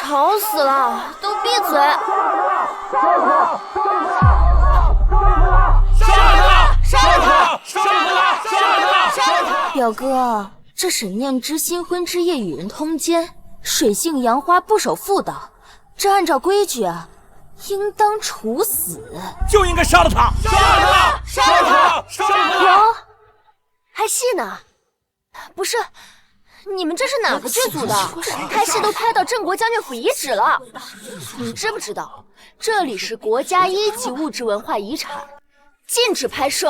吵死了！都闭嘴！杀了他！表哥，这沈念之新婚之夜与人通奸，水性杨花不守妇道，这按照规矩啊，应当处死。就应该杀了他！有，还戏呢？不是，你们这是哪个剧组的？拍戏都拍到郑国将军府遗址了。你知不知道，这里是国家1级物质文化遗产，禁止拍摄。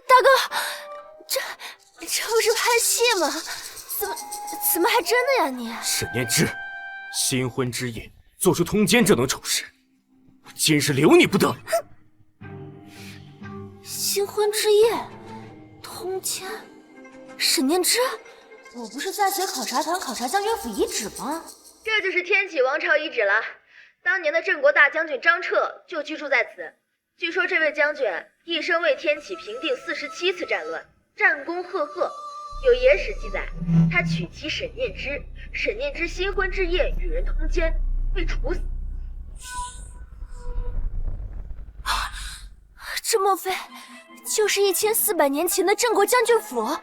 大哥，这不是拍戏吗？怎么还真的呀你？沈念之，新婚之夜做出通奸这等丑事，我今日留你不得！新婚之夜，通奸，沈念之，我不是在随考察团考察将军府遗址吗？这就是天启王朝遗址了。当年的郑国大将军张彻就居住在此。据说这位将军一生为天启平定47次战乱，战功赫赫。有野史记载，他娶妻沈念之，沈念之新婚之夜与人通奸，被处死。这莫非就是1400年前的郑国将军府？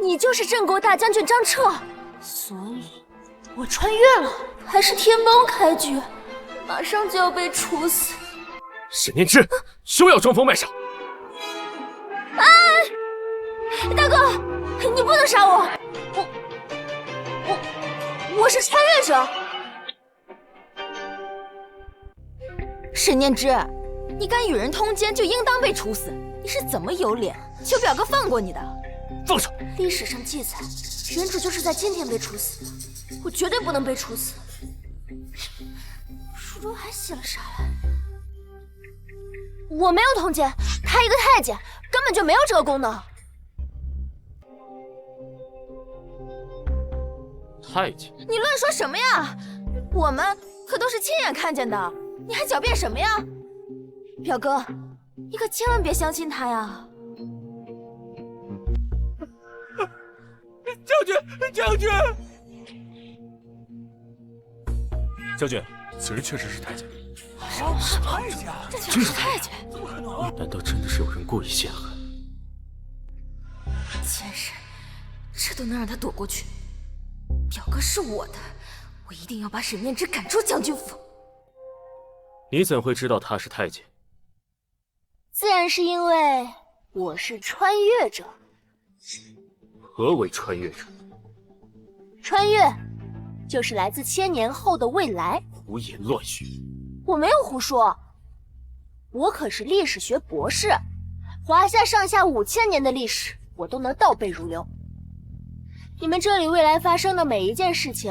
你就是郑国大将军张彻，所以我穿越了，还是天猫开局，马上就要被处死。沈念之，休要装疯卖傻！大哥，你不能杀我！我是穿越者。沈念之，你敢与人通奸，就应当被处死。你是怎么有脸求表哥放过你的？放手！历史上记载，人主就是在今天被处死的，我绝对不能被处死。书中还写了啥来？我没有通奸，他一个太监根本就没有这个功能。太监？你乱说什么呀？我们可都是亲眼看见的，你还狡辩什么呀？表哥，你可千万别相信他呀！将军，此人确实是太监。太监？这就是太监？怎么可能？难道真的是有人故意陷害？奸人，这都能让他躲过去？表哥是我的，我一定要把沈念之赶出将军府。你怎会知道他是太监？自然是因为我是穿越者。何为穿越者？穿越就是来自1000年后的未来。胡言乱语！我没有胡说，我可是历史学博士，华夏上下5000年的历史，我都能倒背如流。你们这里未来发生的每一件事情，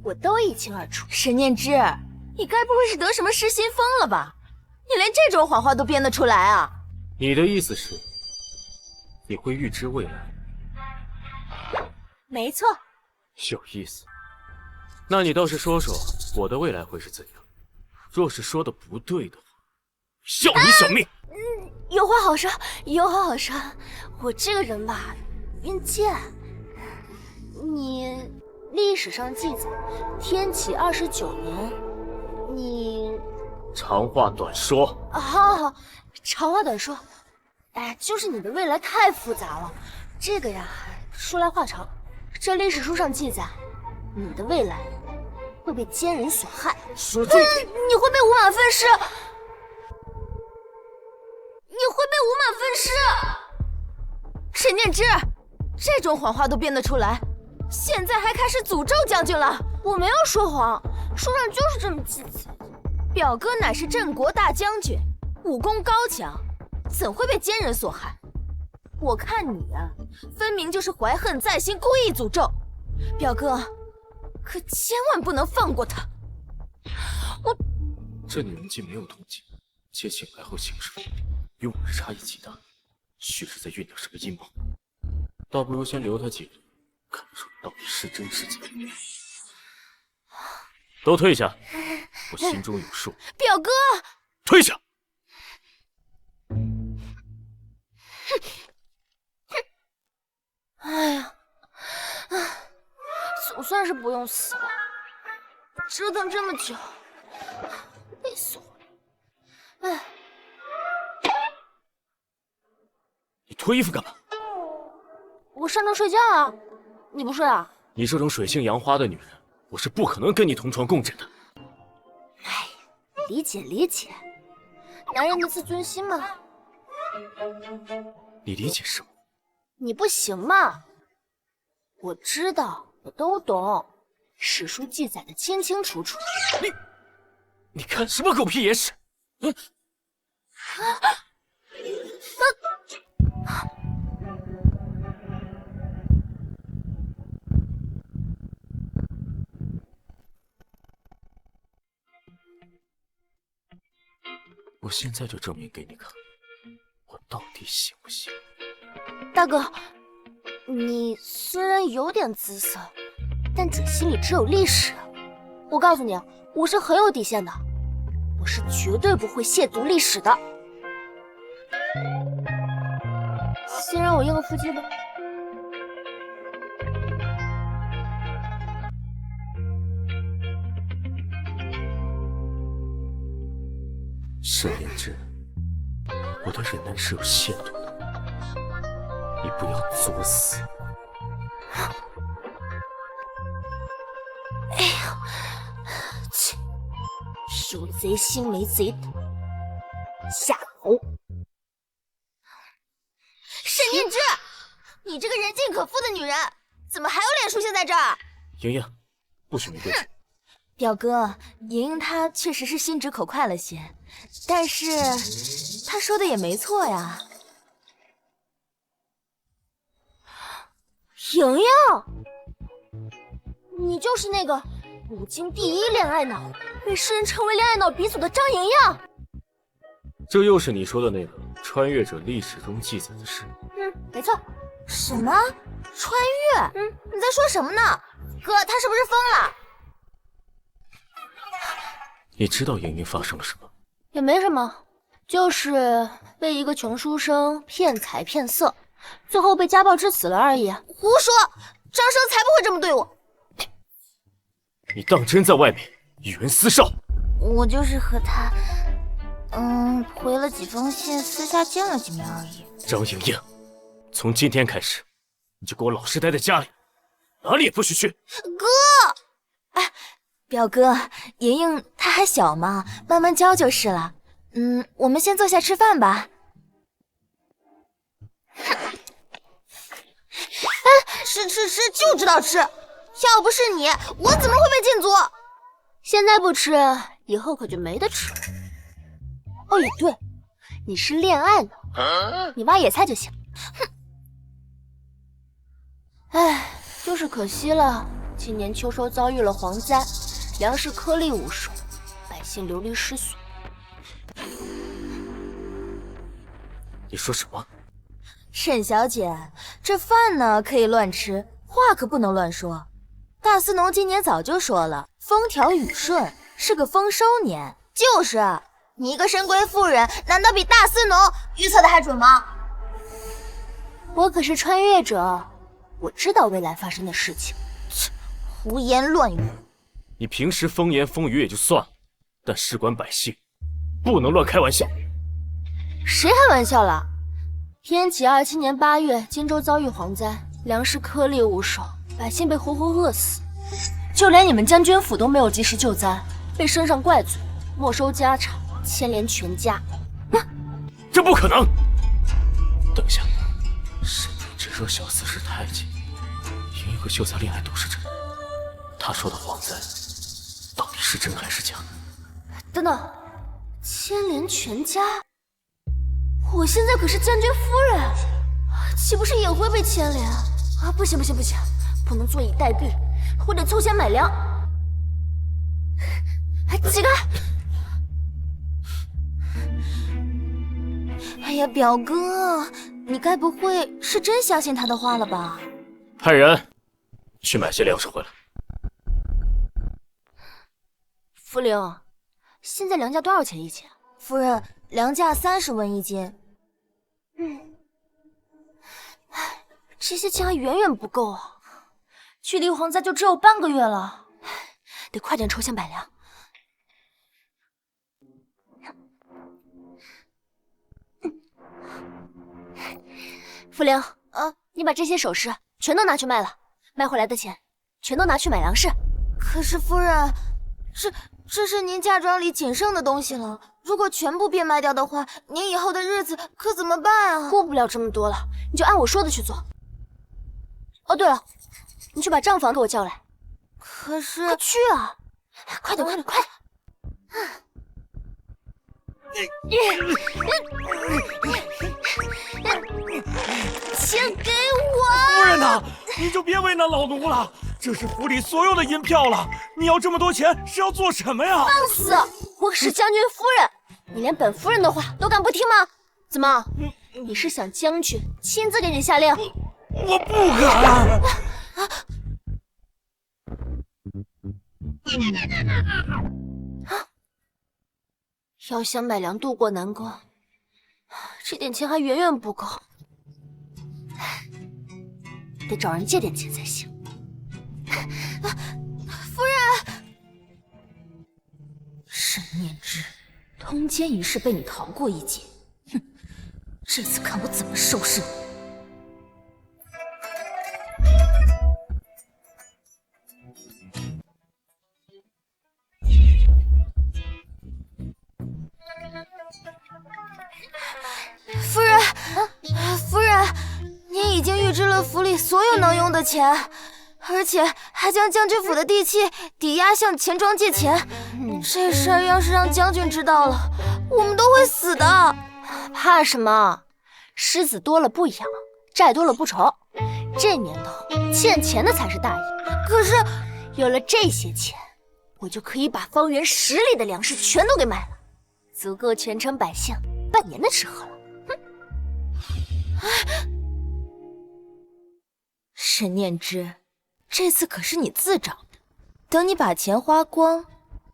我都一清二楚。沈念之，你该不会是得什么失心疯了吧？你连这种谎话都编得出来啊？你的意思是，你会预知未来？没错。有意思。那你倒是说说我的未来会是怎样？若是说的不对的话，要你小命！有话好说，有话好说。我这个人吧，运贱。你历史上记载，天启29年，你长话短说。好，长话短说。哎，就是你的未来太复杂了，这个呀，说来话长。这历史书上记载，你的未来会被奸人所害。说这点，你会被五马分尸。你会被五马分尸。沈念之，这种谎话都编得出来，现在还开始诅咒将军了。我没有说谎，书上就是这么记载。表哥乃是镇国大将军，武功高强，怎会被奸人所害？我看你啊，分明就是怀恨在心，故意诅咒。表哥，可千万不能放过他。这女人既没有动静，且醒来后行事与我的差异极大，须是在酝酿什么阴谋。倒不如先留她几日，看出到底是真是假。都退下，我心中有数。表哥，退下！然是不用死了，折腾这么久，累死我了。哎，你脱衣服干嘛？我上床睡觉啊，你不睡啊？你这种水性杨花的女人，我是不可能跟你同床共枕的。哎，理解理解，男人的自尊心嘛。你理解什么？你不行嘛？我知道，我都懂，史书记载的清清楚楚。你看什么狗屁野史？我现在就证明给你看，我到底行不行？大哥，你虽然有点姿色，但准心里只有历史。我告诉你，我是很有底线的，我是绝对不会亵渎历史的。先让我应个腹肌吧。沈莲芝，我的忍耐是有限度的，你不要作死。哎呀，切，有贼心没贼胆，下头。沈念之，你这个人尽可夫的女人，怎么还有脸出现在这儿？莹莹，不许没规矩。表哥，莹莹她确实是心直口快了些，但是她说的也没错呀。莹莹，你就是那个古今第一恋爱脑，被世人称为恋爱脑鼻祖的张莹莹。这又是你说的那个穿越者历史中记载的事？没错。什么穿越？你在说什么呢？哥，他是不是疯了？你知道莹莹发生了什么？也没什么，就是被一个穷书生骗财骗色，最后被家暴致死了而已。胡说，张生才不会这么对我。你当真在外面与人私少？我就是和他，回了几封信，私下见了几面而已。张莹莹，从今天开始，你就给我老实待在家里，哪里也不许去。哥，哎。表哥，莹莹她还小嘛，慢慢教就是了。我们先坐下吃饭吧。哎，吃就知道吃，要不是你，我怎么会被禁足？现在不吃，以后可就没得吃了。哦，也对，你是恋爱脑，你挖野菜就行。哼，哎，就是可惜了，今年秋收遭遇了蝗灾。粮食颗粒无收，百姓流离失所。你说什么？沈小姐，这饭呢可以乱吃，话可不能乱说。大司农今年早就说了，风调雨顺，是个丰收年。就是，你一个深闺妇人，难道比大司农预测的还准吗？我可是穿越者，我知道未来发生的事情。胡言乱语。你平时风言风语也就算了，但事关百姓，不能乱开玩笑。谁开玩笑了？天启27年8月，荆州遭遇蝗灾，粮食颗粒无收，百姓被活活饿死。就连你们将军府都没有及时救灾，被升上怪罪，没收家产，牵连全家。这不可能！等一下，沈念之说小四是太监，莹莹和秀才恋爱都是真的。他说的蝗灾到底是真还是假？等等，牵连全家？我现在可是将军夫人，岂不是也会被牵连啊？不行，不能坐以待毙，我得凑钱买粮。起开！哎呀，表哥，你该不会是真相信他的话了吧？派人去买些粮食回来。茯苓，现在粮价多少钱一斤？夫人，粮价30文一斤。这些钱还远远不够啊！距离蝗灾就只有半个月了，得快点筹钱买粮。茯苓，你把这些首饰全都拿去卖了，卖回来的钱全都拿去买粮食。可是夫人，这是您嫁妆里仅剩的东西了，如果全部变卖掉的话，您以后的日子可怎么办啊？顾不了这么多了，你就按我说的去做。哦，对了，你去把账房给我叫来。可是，快去啊！快点，快点，快点！钱给我！夫人呐，你就别为难老奴了，这是府里所有的银票了。你要这么多钱是要做什么呀？放肆！我可是将军夫人，你连本夫人的话都敢不听吗？怎么，你是想将军亲自给你下令？我不敢。要想买粮渡过难关，这点钱还远远不够，得找人借点钱才行。夫人，沈念之，通奸一事被你逃过一劫，哼，这次看我怎么收拾你！夫人，您已经预支了府里所有能用的钱，而且还将将军府的地契抵押向钱庄借钱。这事儿要是让将军知道了，我们都会死的。怕什么？狮子多了不痒，债多了不愁。这年头，欠钱的才是大爷。可是，有了这些钱，我就可以把方圆10里的粮食全都给买了，足够全城百姓半年的吃喝了。沈念之，这次可是你自找的，等你把钱花光，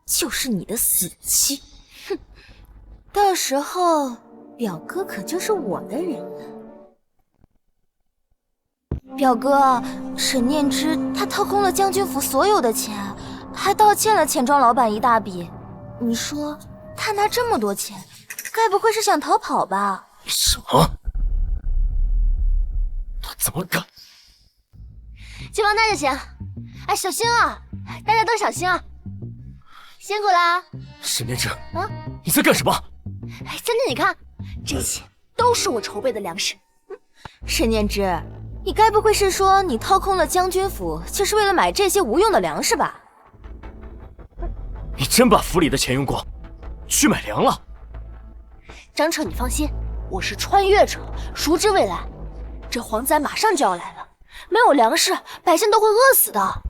就是你的死期。哼，到时候表哥可就是我的人了。表哥，沈念之他掏空了将军府所有的钱，还盗欠了钱庄老板一大笔。你说他拿这么多钱，该不会是想逃跑吧？什么？他怎么敢？去帮他就行。哎，小心啊！大家都小心啊！辛苦啦！沈念之，你在干什么？哎，将军，你看，这些都是我筹备的粮食。沈念之，你该不会是说你掏空了将军府，就是为了买这些无用的粮食吧？你真把府里的钱用光，去买粮了？张彻，你放心，我是穿越者，熟知未来。这蝗灾马上就要来了，没有粮食，百姓都会饿死的。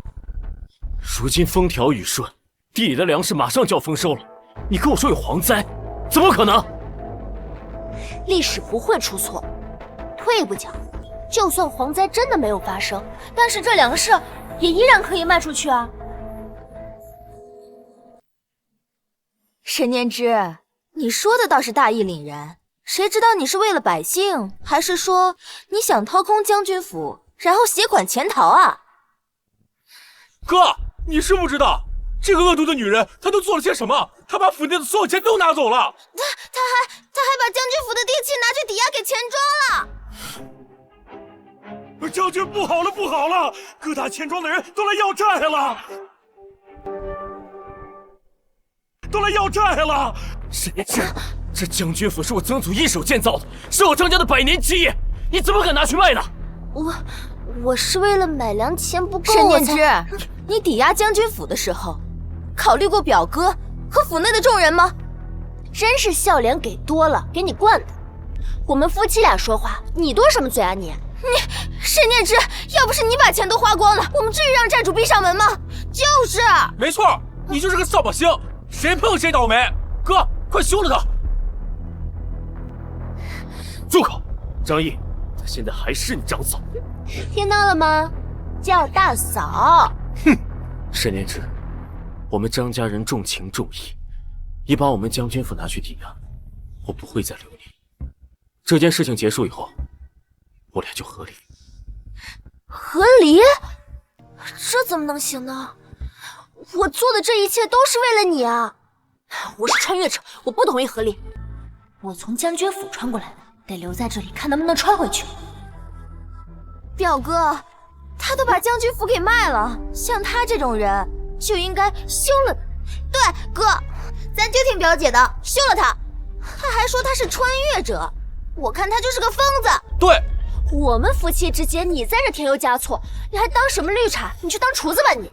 如今风调雨顺，地里的粮食马上就要丰收了，你跟我说有蝗灾，怎么可能？历史不会出错。退一步讲，就算蝗灾真的没有发生，但是这粮食也依然可以卖出去啊。沈念之，你说的倒是大义凛然，谁知道你是为了百姓，还是说你想掏空将军府，然后携款潜逃啊？哥，你是不知道，这个恶毒的女人，她都做了些什么？她把府内的所有钱都拿走了。他还把将军府的地契拿去抵押给钱庄了。将军，不好了，不好了！各大钱庄的人都来要债了，沈念之，这将军府是我曾祖一手建造的，是我张家的100年基业，你怎么敢拿去卖呢？我是为了买粮，钱不够。沈念之，你抵押将军府的时候，考虑过表哥和府内的众人吗？真是笑脸给多了，给你惯的。我们夫妻俩说话，你多什么嘴啊你？沈念之，要不是你把钱都花光了，我们至于让债主闭上门吗？就是。没错，你就是个扫把星，谁碰谁倒霉。哥，快休了他！住口！张毅，他现在还是你张嫂。听到了吗？叫大嫂。哼，沈念之，我们张家人重情重义，你把我们将军府拿去抵押，我不会再留你。这件事情结束以后，我俩就和离。和离？这怎么能行呢？我做的这一切都是为了你啊！我是穿越者，我不同意合力。我从将军府穿过来的，得留在这里看能不能穿回去。表哥，他都把将军府给卖了，像他这种人就应该休了。对，哥，咱就听表姐的，休了他。他还说他是穿越者，我看他就是个疯子。对，我们夫妻之间，你在这添油加醋，你还当什么绿茶？你去当厨子吧你！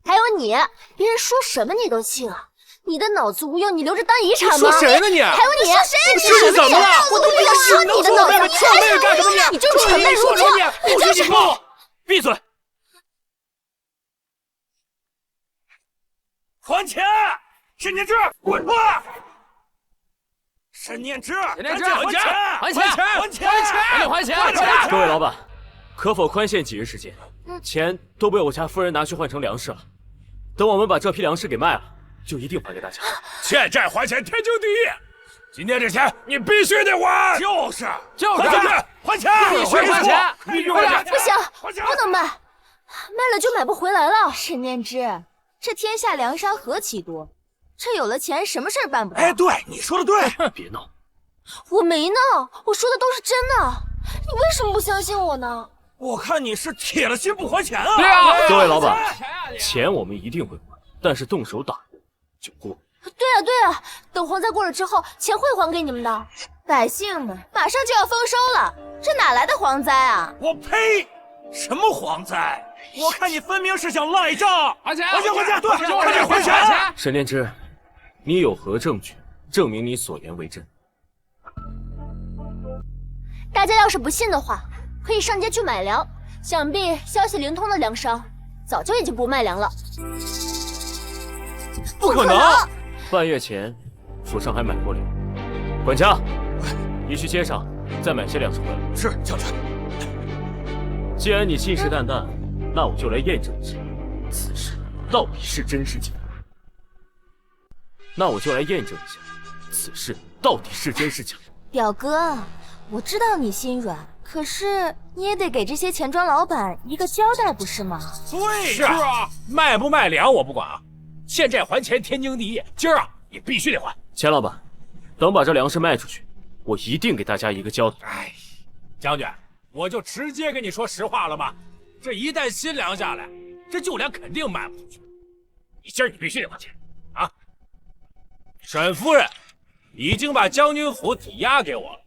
还有你，别人说什么你都信啊？你的脑子无用，你留着当遗产吗？你说谁呢你？还有你，是你怎么了？我都不要伤你的脑子，你臭妹妹干什么你就是蠢笨如拙，你就是。闭嘴！还钱！沈念之，滚出来！沈念之，赶紧还钱！还钱！还钱！赶紧还钱！各位老板，可否宽限几日时间？钱都被我家夫人拿去换成粮食了。等我们把这批粮食给卖了，就一定还给大家。欠债还钱，天经地义。今天这钱你必须得还。就是还钱，还钱，必须还钱，必须还钱。不行，不能卖，卖了就买不回来了。沈念之，这天下粮商何其多，这有了钱，什么事儿办不到？哎，对，你说的对。别闹，我没闹，我说的都是真的。你为什么不相信我呢？我看你是铁了心不还钱啊！对啊，各位老板，钱我们一定会还，但是动手打人就过。对啊，等蝗灾过了之后，钱会还给你们的。百姓们马上就要丰收了，这哪来的蝗灾啊？我呸！什么蝗灾？我看你分明是想赖账！还钱！对，快点还钱！沈念之，你有何证据证明你所言为真？大家要是不信的话，可以上街去买粮。想必消息灵通的粮商早就已经不卖粮了。不可能！半月前，府上还买过粮。管家，你去街上再买些粮食回来。是，将军。既然你信誓旦旦，那我就来验证一下，此事到底是真是假。表哥，我知道你心软，可是你也得给这些钱庄老板一个交代，不是吗？对，是啊，卖不卖粮我不管啊，欠债还钱天经地义，今儿啊也必须得还。钱老板，等把这粮食卖出去，我一定给大家一个交代。哎，将军，我就直接跟你说实话了吧，这一旦新粮下来，这旧粮肯定卖不出去。今儿你必须得还钱啊！沈夫人已经把将军府抵押给我了，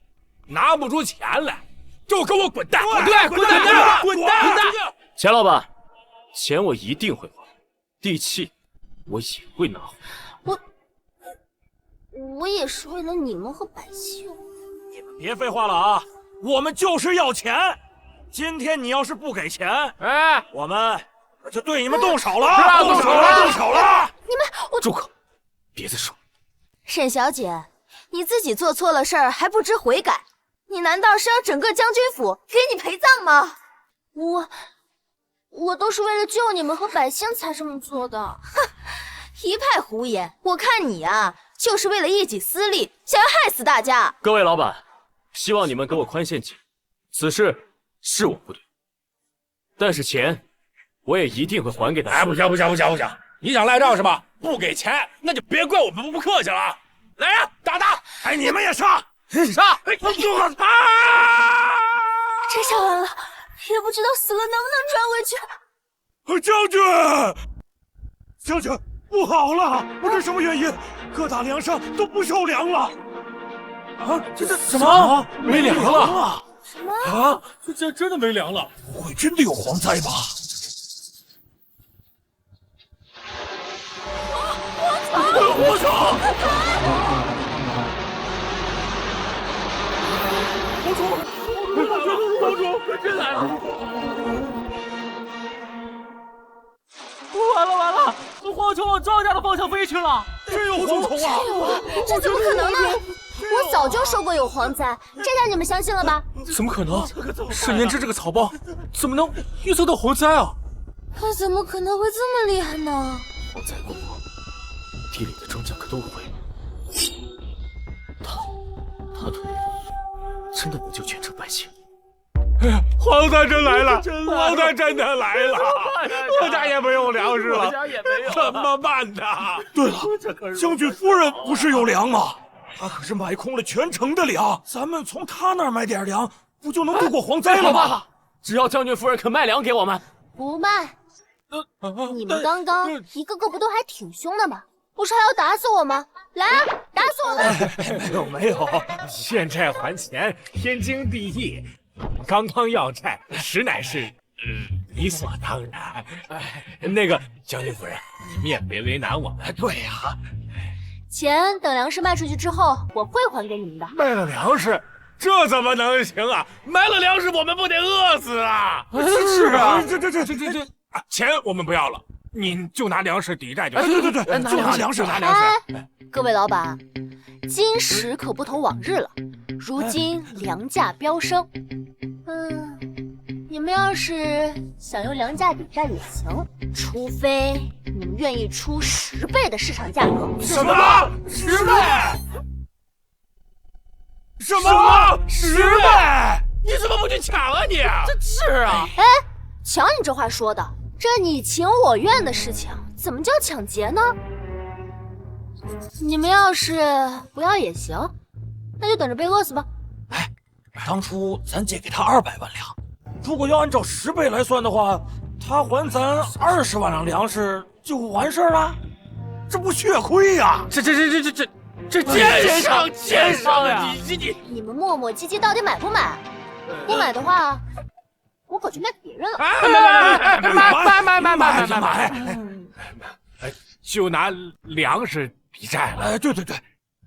拿不出钱来，就给我滚蛋！对，滚蛋！钱老板，钱我一定会还，地契我也会拿回。我也是为了你们和百姓。你们别废话了啊！我们就是要钱。今天你要是不给钱，哎，我们就对你们动手了！动手了！你们，住口！别再说。沈小姐，你自己做错了事儿还不知悔改，你难道是要整个将军府给你陪葬吗？我都是为了救你们和百姓才这么做的。哼，一派胡言！我看你啊，就是为了一己私利，想要害死大家。各位老板，希望你们给我宽限几日，此事是我不对，但是钱我也一定会还给大家。哎，不行！你想赖账是吧？不给钱，那就别怪我们不客气了啊！来呀，打！哎，你们也上！上！哎，这下完了，也不知道死了能不能转回去。将军，不好了！不知什么原因，各大粮商都不收粮了。啊，这什么？没粮了？什么？啊，这真的没粮了？不会真的有蝗灾吧？我操！帮主，真来了！完了！蝗虫往庄家的方向飞去了！真有蝗虫啊！这怎么可能呢？我早就说过有蝗灾，这下你们相信了吧？怎么可能？沈念之这个草包怎么能预测到蝗灾啊？他怎么可能会这么厉害呢？蝗灾过后，地里的庄稼可都毁了。他真的能救全城百姓？哎呀，蝗灾真来了，蝗灾真的来了，我家也没有粮食了，我家也没有，怎么办呢？对了，将军夫人不是有粮吗？她可是买空了全城的粮，咱们从她那儿买点粮，不就能度过蝗灾了吗？只要将军夫人肯卖粮给我们，不卖。你们刚刚一个个不都还挺凶的吗？不是还要打死我吗？来啊，打死我们！没有，欠债还钱，天经地义。刚刚要债，实乃是理所当然。那个将军夫人，你们也别为难我们。对呀，钱等粮食卖出去之后，我会还给你们的。卖了粮食，这怎么能行啊？卖了粮食，我们不得饿死啊！是啊，这，钱我们不要了，您就拿粮食抵债就行。对，就拿粮食，拿粮食。各位老板，今时可不同往日了，如今粮价飙升。你们要是想用粮价抵债也行，除非你们愿意出10倍的市场价格。什么？10倍？什么10倍？你怎么不去抢啊你？是啊，哎，瞧你这话说的，这你情我愿的事情，怎么叫抢劫呢？你们要是不要也行，那就等着被饿死吧。当初咱借给他200万粮，如果要按照10倍来算的话，他还咱20万两粮食就完事儿了，这不血亏呀？这奸商呀！你们磨磨唧唧到底买不买？不买的话，我可就卖给别人了。买，就拿粮食抵债了。对，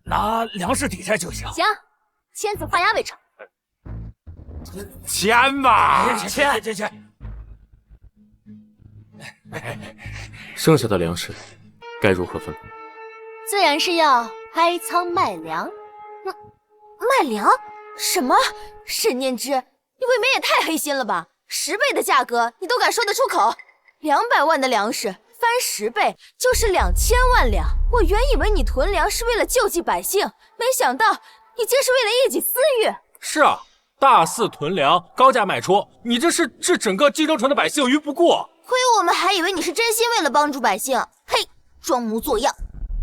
拿粮食抵债就行。行，签字画押为成。签吧，签。剩下的粮食该如何分配？自然是要开仓卖粮。卖粮？什么？沈念之，你未免也太黑心了吧！10倍的价格你都敢说得出口？200万的粮食翻10倍就是2000万两。我原以为你囤粮是为了救济百姓，没想到你竟是为了一己私欲。是啊，大肆囤粮，高价卖出，你这是置整个京州城的百姓于不顾。亏我们还以为你是真心为了帮助百姓，嘿，装模作样。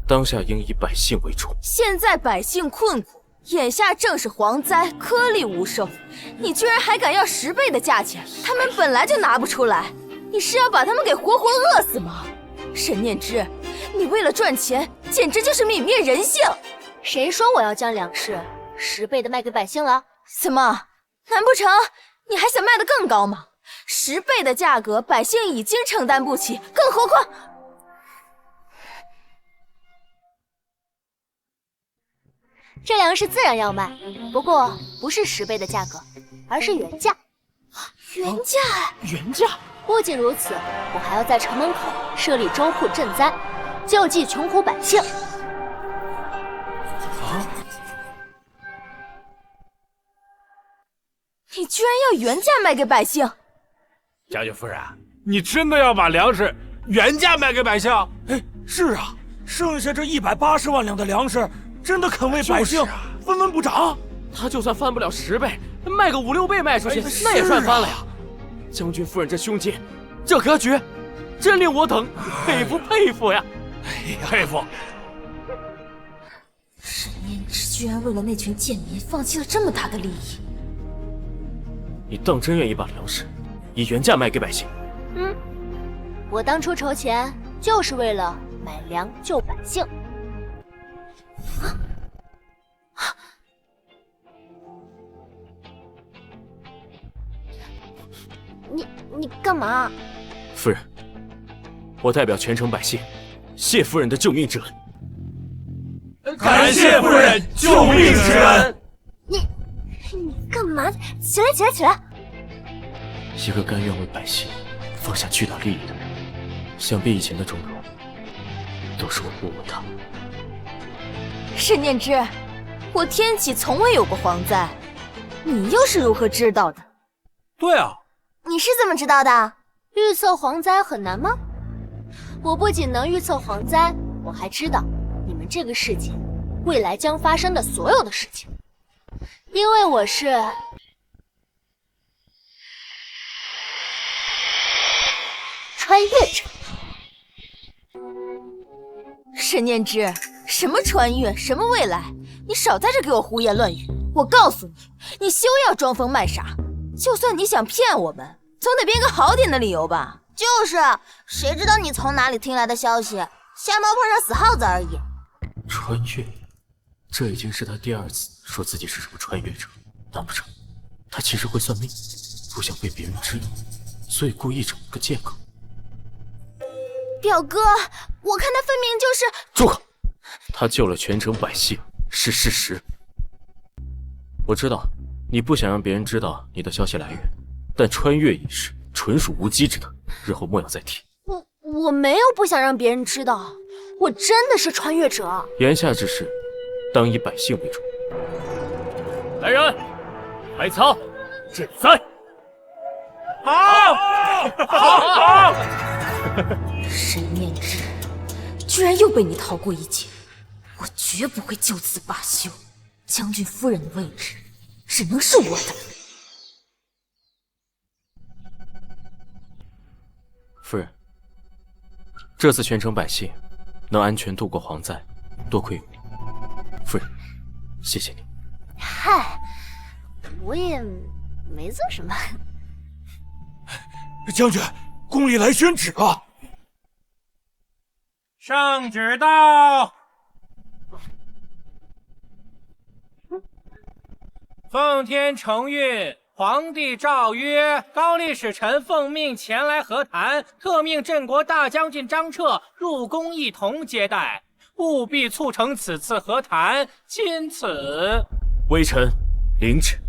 当下应以百姓为主。现在百姓困苦，眼下正是蝗灾，颗粒无收，你居然还敢要10倍的价钱，他们本来就拿不出来，你是要把他们给活活饿死吗？沈念之，你为了赚钱，简直就是泯灭人性！谁说我要将粮食10倍的卖给百姓了？怎么？难不成你还想卖得更高吗？10倍的价格，百姓已经承担不起，更何况……这粮食自然要卖，不过不是10倍的价格，而是原价。原价？不仅如此，我还要在城门口设立粥铺赈灾，救济穷苦百姓。你居然要原价卖给百姓？将军夫人，你真的要把粮食原价卖给百姓？是啊，剩下这180万两的粮食，真的肯为百姓分文不涨？他就算翻不了10倍，卖个5、6倍卖出去，那也算翻了呀。将军夫人这胸襟，这格局，真令我等佩服呀！佩服。沈念之居然为了那群贱民放弃了这么大的利益。你当真愿意把粮食以原价卖给百姓？我当初筹钱就是为了买粮救百姓。你干嘛？夫人，我代表全城百姓，谢夫人的救命之恩。感谢夫人救命之恩。你干嘛？起来！一个甘愿为百姓放下巨大利益的人，想必以前的种种都是我误会他。沈念之，我天启从未有过蝗灾，你又是如何知道的？对啊，你是怎么知道的？预测蝗灾很难吗？我不仅能预测蝗灾，我还知道你们这个世界未来将发生的所有的事情，因为我是穿越者。沈念之，什么穿越，什么未来，你少在这给我胡言乱语！我告诉你，你休要装疯卖傻，就算你想骗我们，总得编个好点的理由吧？就是，谁知道你从哪里听来的消息？瞎猫碰上死耗子而已。穿越，这已经是他第2次说自己是什么穿越者。难不成他其实会算命，不想被别人知道，所以故意找个借口？表哥，我看他分明就是……住口！他救了全城百姓是事实。我知道你不想让别人知道你的消息来源，但穿越一事纯属无稽之谈，日后莫要再提。我没有不想让别人知道，我真的是穿越者。言下之事，当以百姓为重。来人，排操，赈灾。好。沈念之，居然又被你逃过一劫，我绝不会就此罢休。将军夫人的位置只能是我的。夫人，这次全城百姓能安全度过蝗灾，多亏有你。夫人，谢谢你。嗨，我也没做什么。将军，宫里来宣旨了。圣旨到。奉天承运，皇帝诏曰：高丽使臣奉命前来和谈，特命镇国大将军张彻入宫一同接待，务必促成此次和谈。钦此。微臣领旨。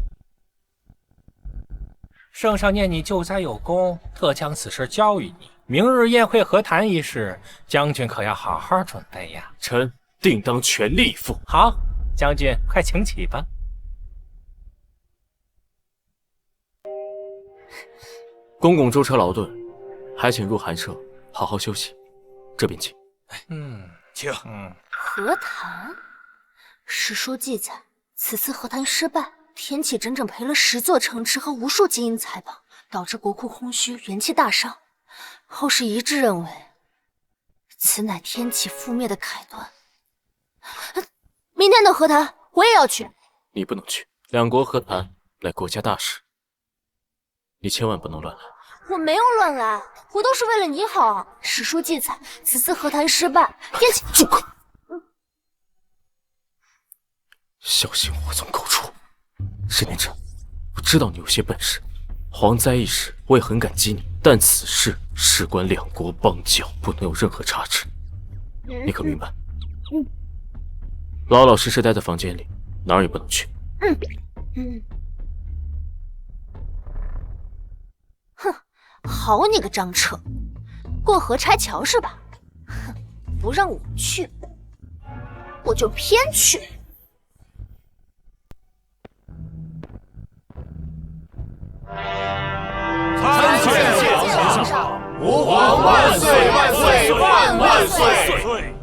圣上念你救灾有功，特将此事交与你。明日宴会和谈一事，将军可要好好准备呀。臣定当全力以赴。好，将军快请起吧。公公舟车劳顿，还请入寒舍好好休息。这边请。请。和谈，史书记载，此次和谈失败，天启整整赔了10座城池和无数金银财宝，导致国库空虚，元气大伤。后世一致认为，此乃天启覆灭的开端。明天的和谈，我也要去。你不能去，两国和谈乃国家大事，你千万不能乱来。我没有乱来，我都是为了你好。史书记载，此次和谈失败，天启……住口！小心祸从口出。沈念之，我知道你有些本事，蝗灾一事我也很感激你，但此事事关两国邦交，不能有任何差池。你可明白？老老实实待在房间里，哪儿也不能去。哼，好你个张彻，过河拆桥是吧？哼，不让我去，我就偏去。参见皇上，吾皇万岁万岁万万岁！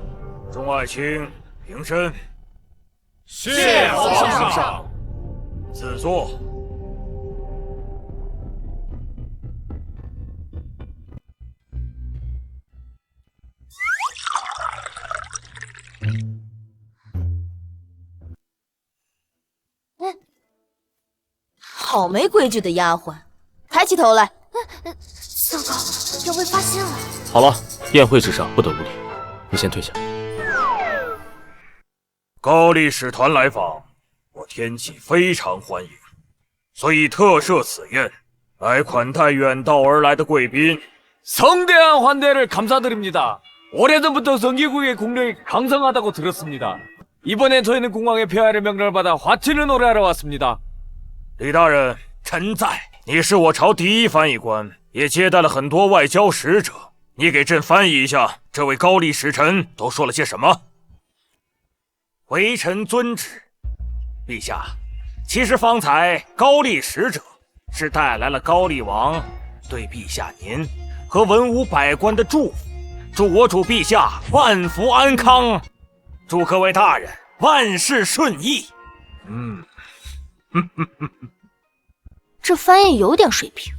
众爱卿平身。谢皇上。自坐。好没规矩的丫鬟，抬起头来。糟糕，要被发现了。好了，宴会之上不得无礼，你先退下。高丽使团来访，我天启非常欢迎，所以特设此宴来款待远道而来的贵宾。 성대한 환대를 감사드립니다. 오래전부터 성기국의 국력이 강성하다고 들었습니다. 이번엔 저희는 공항에 폐하를 명령을 받아 화친을 노래하러 왔습니다. 李大人，臣在。你是我朝第一翻译官，也接待了很多外交使者。你给朕翻译一下，这位高丽使臣都说了些什么？微臣遵旨。陛下，其实方才高丽使者是带来了高丽王对陛下您和文武百官的祝福，祝我主陛下万福安康，祝各位大人万事顺意。这翻译有点水平，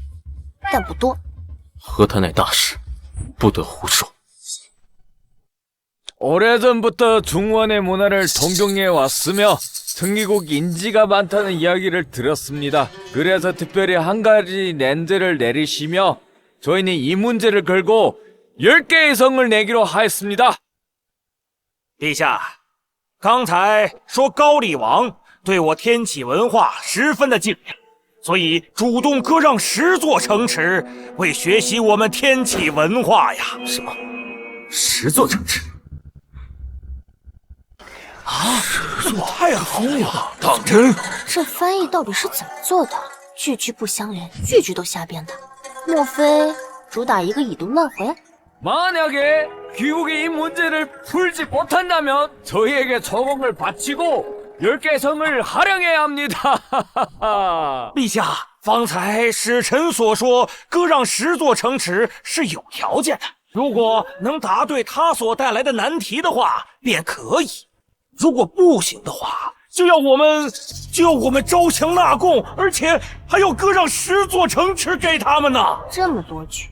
但不多。和谈乃大事，不得胡说。 오래전부터 중원의 문화를 동경해 왔으며 청기국 인지가 많다는 이야기를 들었습니다. 그래서 특별히 한 가지 렌즈를 내리시며 저희는 이 문제를 걸고 10개의 성을 내기로 하였습니다. 陛下，刚才说高丽王对我天启文化十分的敬仰，所以主动割让10座城池，为学习我们天启文化呀。什么？10座城池？啊，10座太好了！当真？这翻译到底是怎么做的？句句不相连，句句都瞎编的。莫非主打一个已读乱回？ 만약에 귀국이 이 문제를 풀지 못한다면 저희에게 저공을 바치고 10개 성을 할양해야 합니다. 陛下，方才使臣所说割让10座城池是有条件的，如果能答对他所带来的难题的话，便可以；如果不行的话，就要我们招降纳贡，而且还要割让10座城池给他们呢。这么多句，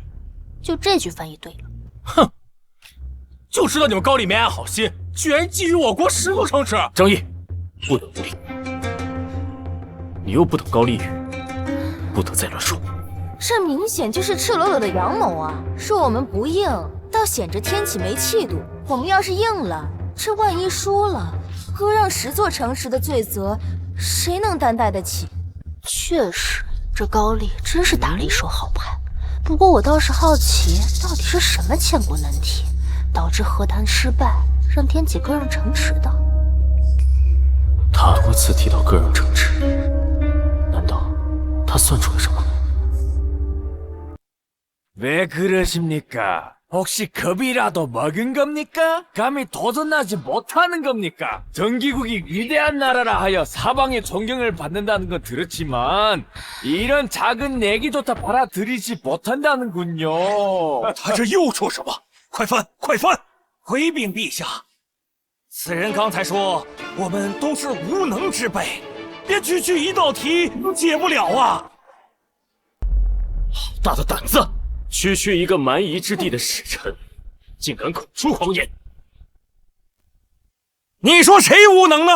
就这句翻译对了。 哼，就知道你们高丽没安好心，居然觊觎我国10座城池。张毅，不得无礼！你又不懂高丽语，不得再乱说。这明显就是赤裸裸的阳谋啊！说我们不硬，倒显着天启没气度。我们要是硬了，这万一输了，割让10座城池的罪责，谁能担待得起？确实，这高丽真是打了一手好牌。 不过我倒是好奇，到底是什么千古难题，导致和谈失败，让天启割让城池的？他多次提到割让城池，难道他算出了什么？ 왜 그러십니까? 혹시 겁이라도 먹은 겁니까? 감히 도전하지 못하는 겁니까? 정기국이 위대한 나라라 하여 사방의 존경을 받는다는 건 들었지만 이런 작은 내기조차 받아들이지 못한다는군요. 他这又说什么？快翻，快翻！回禀陛下，此人刚才说我们都是无能之辈，连区区一道题都解不了啊！好大的胆子！ 区区一个蛮夷之地的使臣，竟敢口出狂言！你说谁无能呢？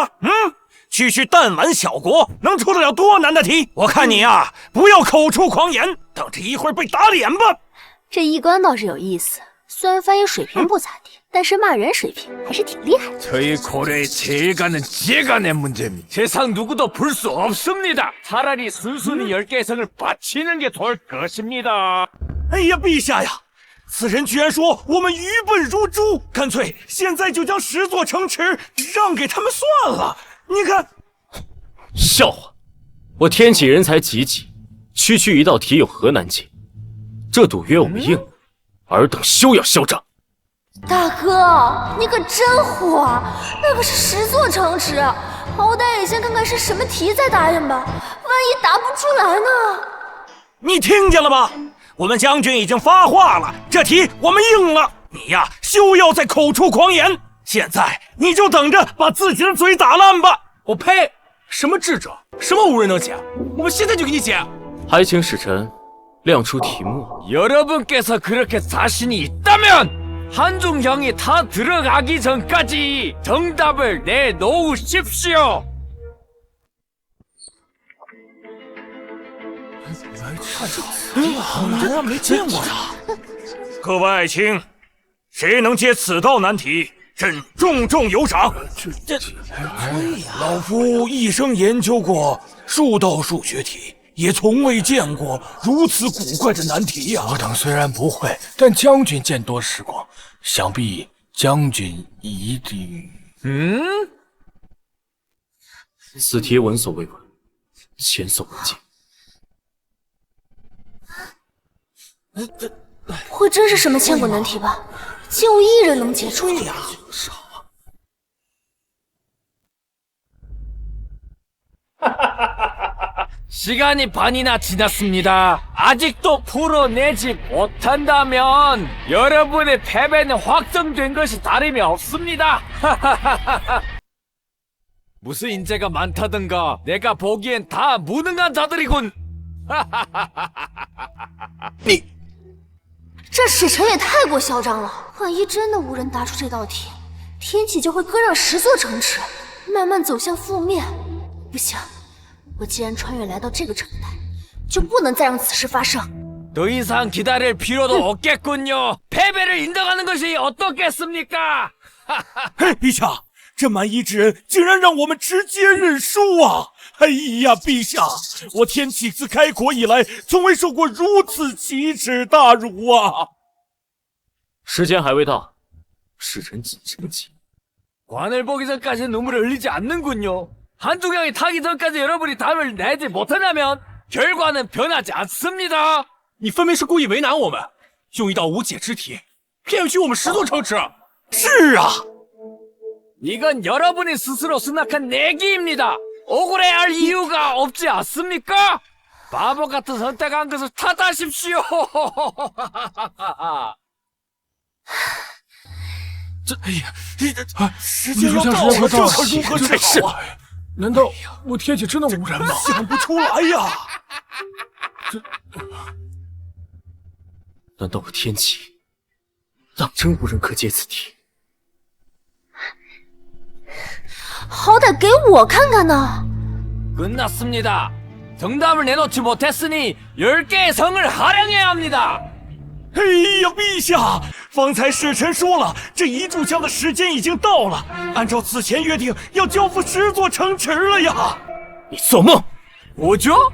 区区弹丸小国，能出得了多难的题？我看你呀，不要口出狂言，等着一会儿被打脸吧！这一关倒是有意思，虽然翻译水平不咋地，但是骂人水平还是挺厉害的。 저희 고려의 제일 가는 지혜가 낸 문제입니다. 세상 누구도 풀 수 없습니다. 차라리 순순히 10개 성을 바치는 게 좋을 것입니다. 哎呀，陛下呀！此人居然说我们愚笨如猪，干脆现在就将10座城池让给他们算了。你看，笑话！我天启人才济济，区区一道题有何难解？这赌约我们应了，尔等休要嚣张！大哥，你可真火啊！那可是10座城池，好歹也先看看是什么题再答应吧，万一答不出来呢？你听见了吧？ 我们将军已经发话了，这题我们应了。你呀，休要再口出狂言。现在你就等着把自己的嘴打烂吧！我呸！什么智者，什么无人能解？我们现在就给你解。还请使臣亮出题目。 여러분께서 그렇게 자신이 있다면 한중형이 다 들어가기 전까지 정답을 내놓으십시오. 好难啊，没见过呀！各位爱卿，谁能解此道难题，朕重重有赏。老夫一生研究过数道数学题，也从未见过如此古怪的难题呀。我等虽然不会，但将军见多识广，想必将军一定……此题闻所未闻，前所未见。 不会真是什么千古难题吧？就一人能解出呀！ 시간이 반이나 지났습니다. 아직도 풀어내지 못한다면 여러분의 패배는 확정된 것이 다름이 없습니다. 무슨 인재가 많다든가 내가 보기엔 다 무능한 자들이군. 这使臣也太过嚣张了。万一真的无人答出这道题，天启就会割让10座城池，慢慢走向覆灭。不行，我既然穿越来到这个朝代，就不能再让此事发生。 더 이상 기다릴 필요도 없겠군요. 패배를 인정하는 것이 어떻겠습니까? 嘿，陛下，这蛮夷之人竟然让我们直接认输啊！哎呀，陛下，我天启自开国以来，从未受过如此奇耻大辱啊！时间还未到，使臣谨慎起。 관을 보기 전까지 눈물을 흘리지 않는군요. 한두경이 타기 전까지 여러분이 답을 내지 못한다면 결과는 변하지 않습니다. 你分明是故意为难我们，用一道无解之题骗取我们10座城池。是啊， 이건 여러분이 스스로 승낙한 내기입니다. 억울해할 이유가 없지 않습니까? 바보 같은 선택한 것을 탓하십시오. 哎呀，时间要到了，这可如何是好啊？难道我天启真的无人吗？想不出来呀！难道我天启当真无人可解此题？好歹给我看看呢！ 끝났습니다. 정답을 내놓지 못했으니 10개의 성을 할양해야 합니다. 哎呀，陛下，方才使臣说了，这一炷香的时间已经到了，按照此前约定，要交付10座城池了呀！你做梦！ 뭐죠?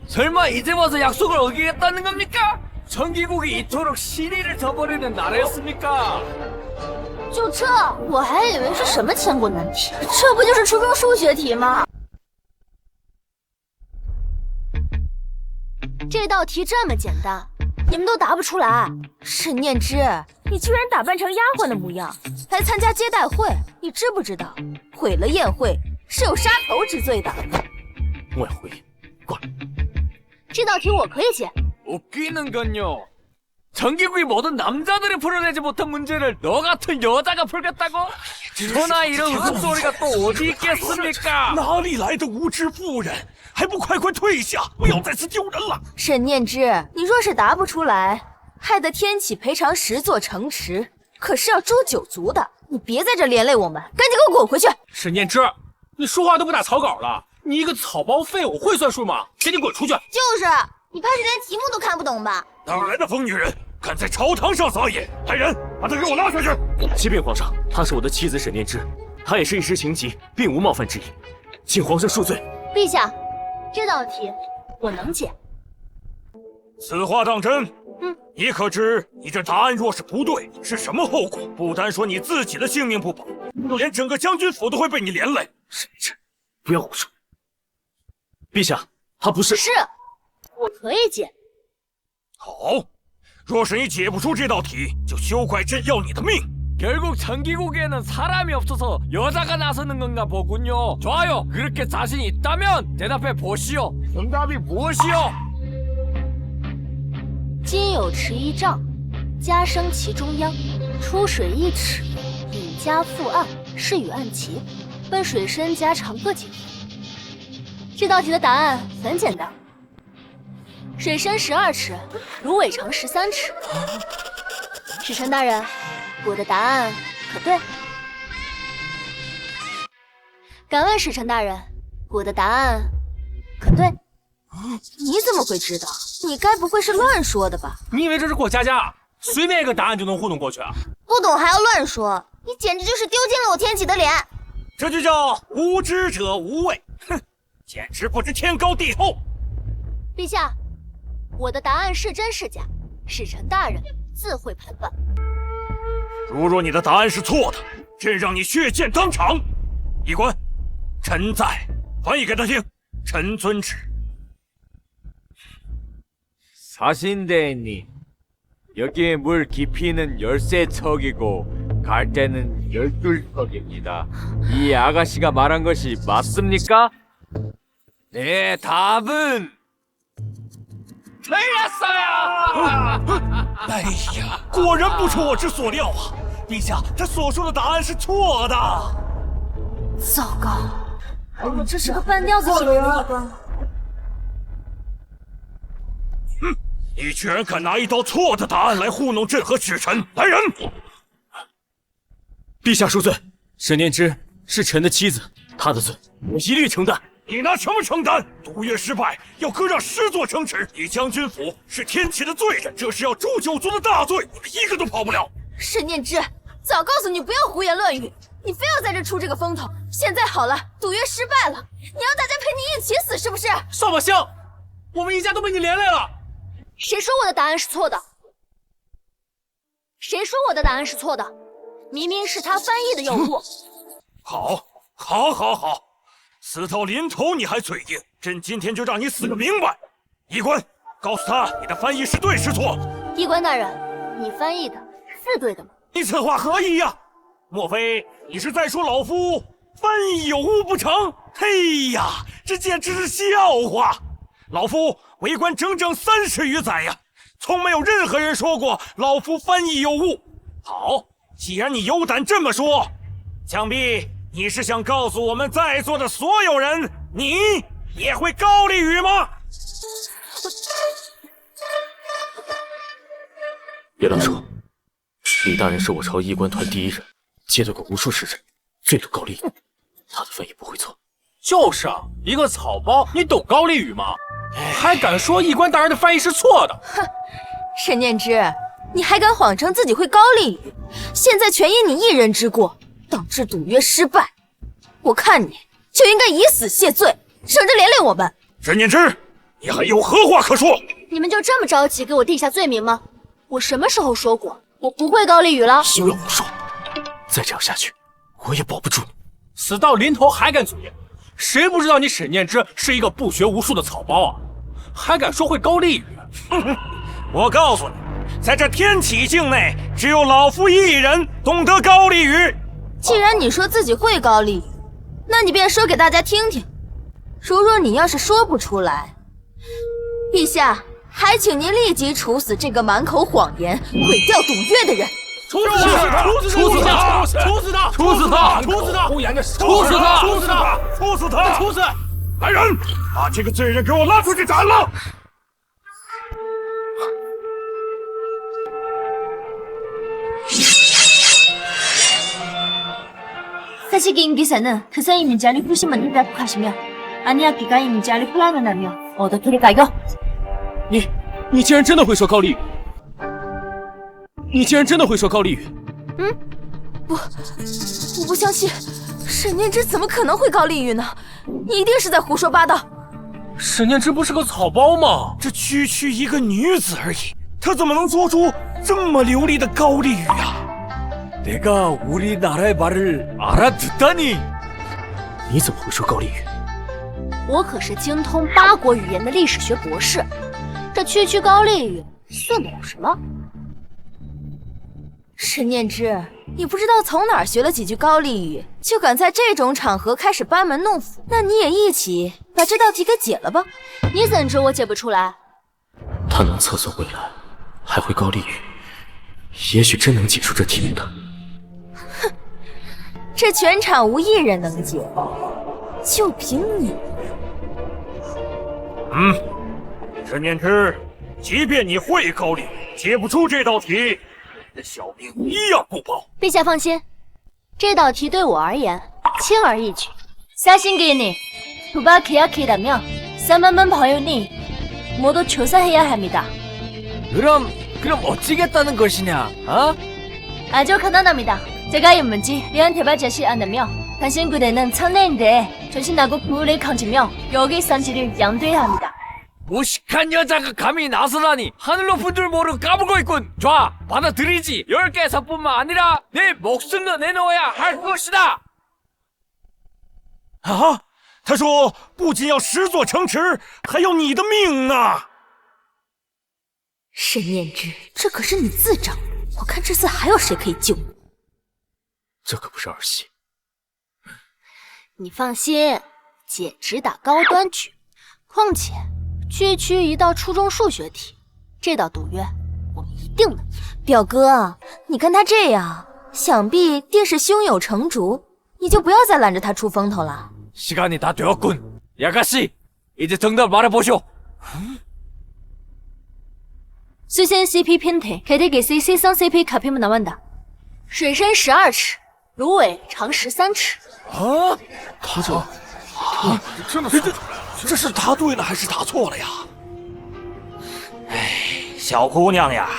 설마 이제 와서 약속을 어기겠다는 겁니까? 전기국이 이토록 신의를 저버리는 나라였습니까? 就这，我还以为是什么千古难题，这不就是初中数学题吗？这道题这么简单，你们都答不出来。沈念之，你居然打扮成丫鬟的模样来参加接待会，你知不知道毁了宴会是有杀头之罪的？莫要回应，过来。这道题我可以解。 웃기는 건요. 전기국이 모든 남자들이 풀어내지 못한 문제를 너 같은 여자가 풀겠다고? 천하 이런 웃음소리가 또 어디 있겠습니까? 哪里来的无知妇人？还不快快退下，不要再次丢人了！沈念之，你若是答不出来，害得天启赔偿10座城池，可是要诛9族的。你别在这连累我们，赶紧给我滚回去！沈念之，你说话都不打草稿了，你一个草包废物会算数吗？赶紧滚出去！就是，你怕是连题目都看不懂吧？ 哪来的疯女人，敢在朝堂上撒野！来人，把她给我拉下去！启禀皇上，她是我的妻子沈念之，她也是一时情急，并无冒犯之意，请皇上恕罪。陛下，这道题我能解。此话当真？你可知你这答案若是不对，是什么后果？不单说你自己的性命不保，连整个将军府都会被你连累。沈念之，不要胡说。陛下，她不是。是，我可以解。 好，若是你解不出这道题，就休怪朕要你的命。 결국 전기국에는 사람이 없어서 여자가 나서는 건가 보군요. 좋아요. 그렇게 자신 있다면 대답해 보시오. 정답이 무엇이요? 今有池1丈，家生其中央，出水1尺，引家覆岸，是与岸齐，奔水深家长各几分？这道题的答案很简单。 水深12尺，芦苇长13尺。使臣大人，我的答案可对？敢问使臣大人，我的答案可对？你怎么会知道？你该不会是乱说的吧？你以为这是过家家，随便一个答案就能糊弄过去啊？不懂还要乱说，你简直就是丢尽了我天启的脸！这就叫无知者无畏，哼，简直不知天高地厚。陛下。 我的答案是真是假，使臣大人自会判断。如若你的答案是错的，朕让你血溅当场。医官，臣在，翻译给他听。臣遵旨。 사신대님, 여기에 물 깊이는 13척이고 갈대는 12척입니다. 이 아가씨가 말한 것이 맞습니까? 네, 답은 틀렸어요! 哎呀，果然不出我之所料啊！陛下，他所说的答案是错的。糟糕，我这是个半吊子题目。你居然敢拿一道错的答案来糊弄朕和使臣！来人！陛下恕罪，沈念之是臣的妻子，她的罪我一律承担。你拿什么承担？赌约失败，要割让10座城池。你将军府是天启的罪人，这是要诛九族的大罪，你们一个都跑不了。沈念之，早告诉你不要胡言乱语，你非要在这出这个风头。现在好了，赌约失败了，你要大家陪你一起死是不是？扫把星，我们一家都被你连累了。谁说我的答案是错的？谁说我的答案是错的？明明是他翻译的有误。好，死到临头你还嘴硬，朕今天就让你死个明白。医官，告诉他你的翻译是对是错。医官大人，你翻译的是对的吗？你此话何意呀？莫非你是在说老夫翻译有误不成？嘿呀，这简直是笑话！老夫为官整整30余载呀，从没有任何人说过老夫翻译有误。好，既然你有胆这么说，想必你是想告诉我们在座的所有人，你也会高丽语吗？别乱说，李大人是我朝医官团第一人，接待过无数使臣，最懂高丽语，他的翻译不会错。就是啊，一个草包，你懂高丽语吗？还敢说医官大人的翻译是错的？哼，沈念之，你还敢谎称自己会高丽语？现在全因你一人之过，导致赌约失败。我看你就应该以死谢罪，省着连累我们。沈念之，你还有何话可说？你们就这么着急给我定下罪名吗？我什么时候说过我不会高丽语了？休要胡说！再这样下去，我也保不住你。死到临头还敢嘴硬，谁不知道你沈念之是一个不学无术的草包啊？还敢说会高丽语？我告诉你，在这天启境内，只有老夫一人懂得高丽语。既然你说自己会高丽语，那你便说给大家听听。如若你要是说不出来，陛下还请您立即处死这个满口谎言、毁掉赌约的人。处死他！处死他！处死他！处死他！处死他！胡言的事！处死他！处死他！处死他！处死！来人，把这个罪人给我拉出去斩了！사실인 기사는 그 사이 민자리 후신문을 배포하시며 아니야 기가이 민자리 혼란을 하며 어떻게일까요? 你竟然真的会说高丽语？你竟然真的会说高丽语？我不相信，沈念之怎么可能会高丽语呢？你一定是在胡说八道。沈念之不是个草包吗？这区区一个女子而已，她怎么能说出这么流利的高丽语啊？ 내가 우리나라의 말을 알아듣다니. 你怎么会说高丽语？我可是精通8国语言的历史学博士，这区区高丽语算得了什么？沈念之，你不知道从哪儿学了几句高丽语，就敢在这种场合开始班门弄斧？那你也一起把这道题给解了吧？你怎知我解不出来？他能测算未来，还会高丽语，也许真能解出这题目的。 这全场无一人能解，就凭你。沈念之，即便你会高丽，解不出这道题，你的小命一样不保。陛下放心，这道题对我而言轻而易举。사신기니 도박 계약이라면 3만만 바이오니 모두 조사해야 합니다. 그럼 어찌겠다는 것이냐? 어? 아주 간단합니다. 제가 이 문제 리한테만 제시 않으며 당신 부대는 천내인데 조심하고 부를 건지며 여기 선지를 양도해야 합니다. 무식한 여자가 감히 나서다니 하늘 높은 줄 모르고 까불고 있군. 좋아, 받아들이지. 10개에서뿐만 아니라 내 목숨도 내놓아야 할 것이다. 啊！他说不仅要10座城池，还要你的命呢！沈念之，这可是你自找，我看这次还有谁可以救你？这可不是儿戏。你放心，姐只打高端局。况且，区一道初中数学题，这道赌约我们一定能赢。表哥，你看他这样，想必定是胸有成竹，你就不要再拦着他出风头了。 시간이 다 되었군. 야가씨, 이제 정답 말해보쇼. 수仙 CP 팬테 개대개C 세상 CP卡片나왔다。水深12尺，芦苇长13尺。啊，他这是答对了还是答错了呀？小姑娘呀，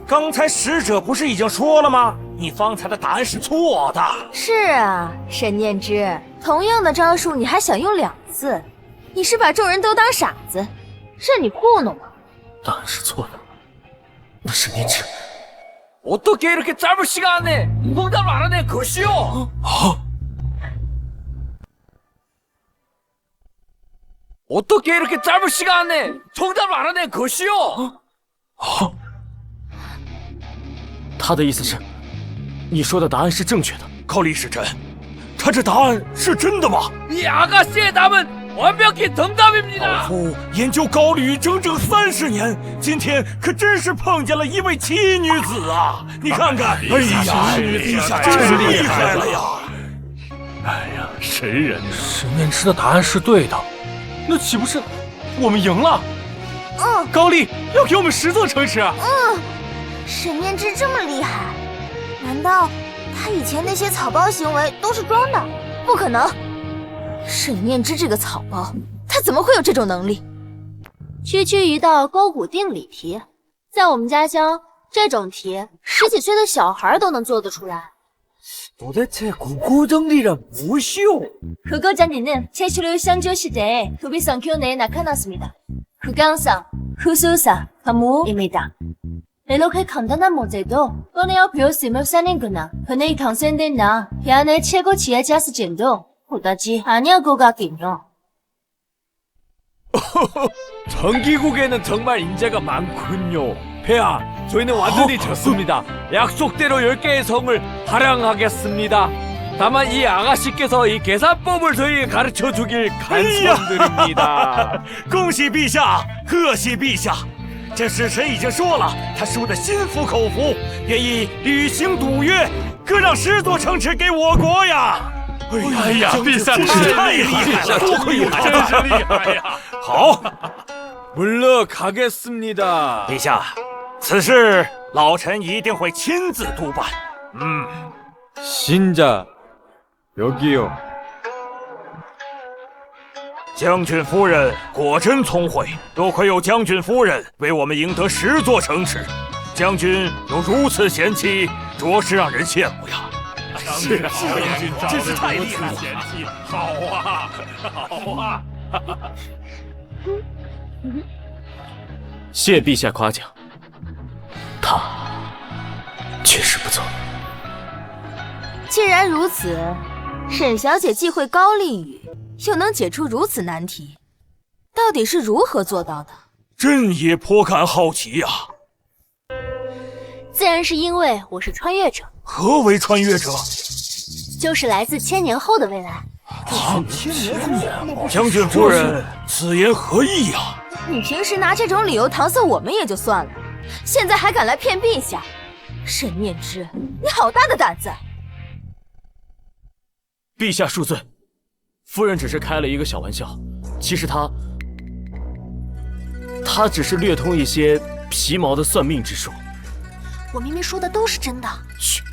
刚才使者不是已经说了吗？你方才的答案是错的。是啊，沈念之，同样的招数你还想用2次，你是把众人都当傻子，任你糊弄吗？答案是错的。那沈念之， 어떻게 이렇게 짧은 시간 안에 정답을 알아낸 것이오? 어떻게 이렇게 짧은 시간 안에 정답을 알아낸 것이오? 他的意思是，你说的答案是正确的。高丽使臣，他这答案是真的吗？ 이 아가씨의 답은 완벽히 정답입니다. 夫研究高丽整整30年，今天可真是碰见了一位奇女子啊！你看看，哎呀，陛下真是厉害了呀！哎呀，神人呐！沈念之的答案是对的，那岂不是我们赢了？高丽要给我们10座城池啊！沈念之这么厉害，难道他以前那些草包行为都是装的？不可能，沈念之这个草包，他怎么会有这种能力？区区一道勾股定理题，在我们家乡，这种题10几岁的小孩都能做得出来。 도대체 구구정리란 무엇이오? 그거 정리는 최초로 상조 시대에 도비성 교내에 나타났습니다. 구강성, 후수사, 가무입니다. 이렇게 간단한 문제도 꺼내어 배웠으면 사는구나. 그의 강선된 나, 대한의 최고 지혜자수진도 보다지 아니할 것 같긴요. 전기국에는 정말 인재가 많군요. 폐하, 저희는 완전히 졌습니다. 약속대로 10개의 성을 발행하겠습니다. 다만 이 아가씨께서 이 계산법을 저희에게 가르쳐주길 간청드립니다. 恭喜陛下，贺喜陛下！这使臣已经说了，他输得心服口服，愿意履行赌约，各让10座城池给我国呀！哎呀，陛下真是太厉害了，多亏有他，真是厉害呀！好， 물러가겠습니다. 陛下，此事老臣一定会亲自督办。 신자 여기요. 将军夫人果真聪慧，多亏有将军夫人为我们赢得10座城池。将军有如此贤妻，着实让人羡慕呀。是啊，真是太厉害了！贤妻，好啊，好啊！谢陛下夸奖，他确实不错。既然如此，沈小姐既会高丽语，又能解出如此难题，到底是如何做到的？朕也颇感好奇呀。自然是因为我是穿越者。何为穿越者？就是来自1000年后的未来。将军夫人，此言何意呀？你平时拿这种理由搪塞我们也就算了，现在还敢来骗陛下，沈念之，你好大的胆子！陛下恕罪，夫人只是开了一个小玩笑，其实她只是略通一些皮毛的算命之术。我明明说的都是真的。嘘，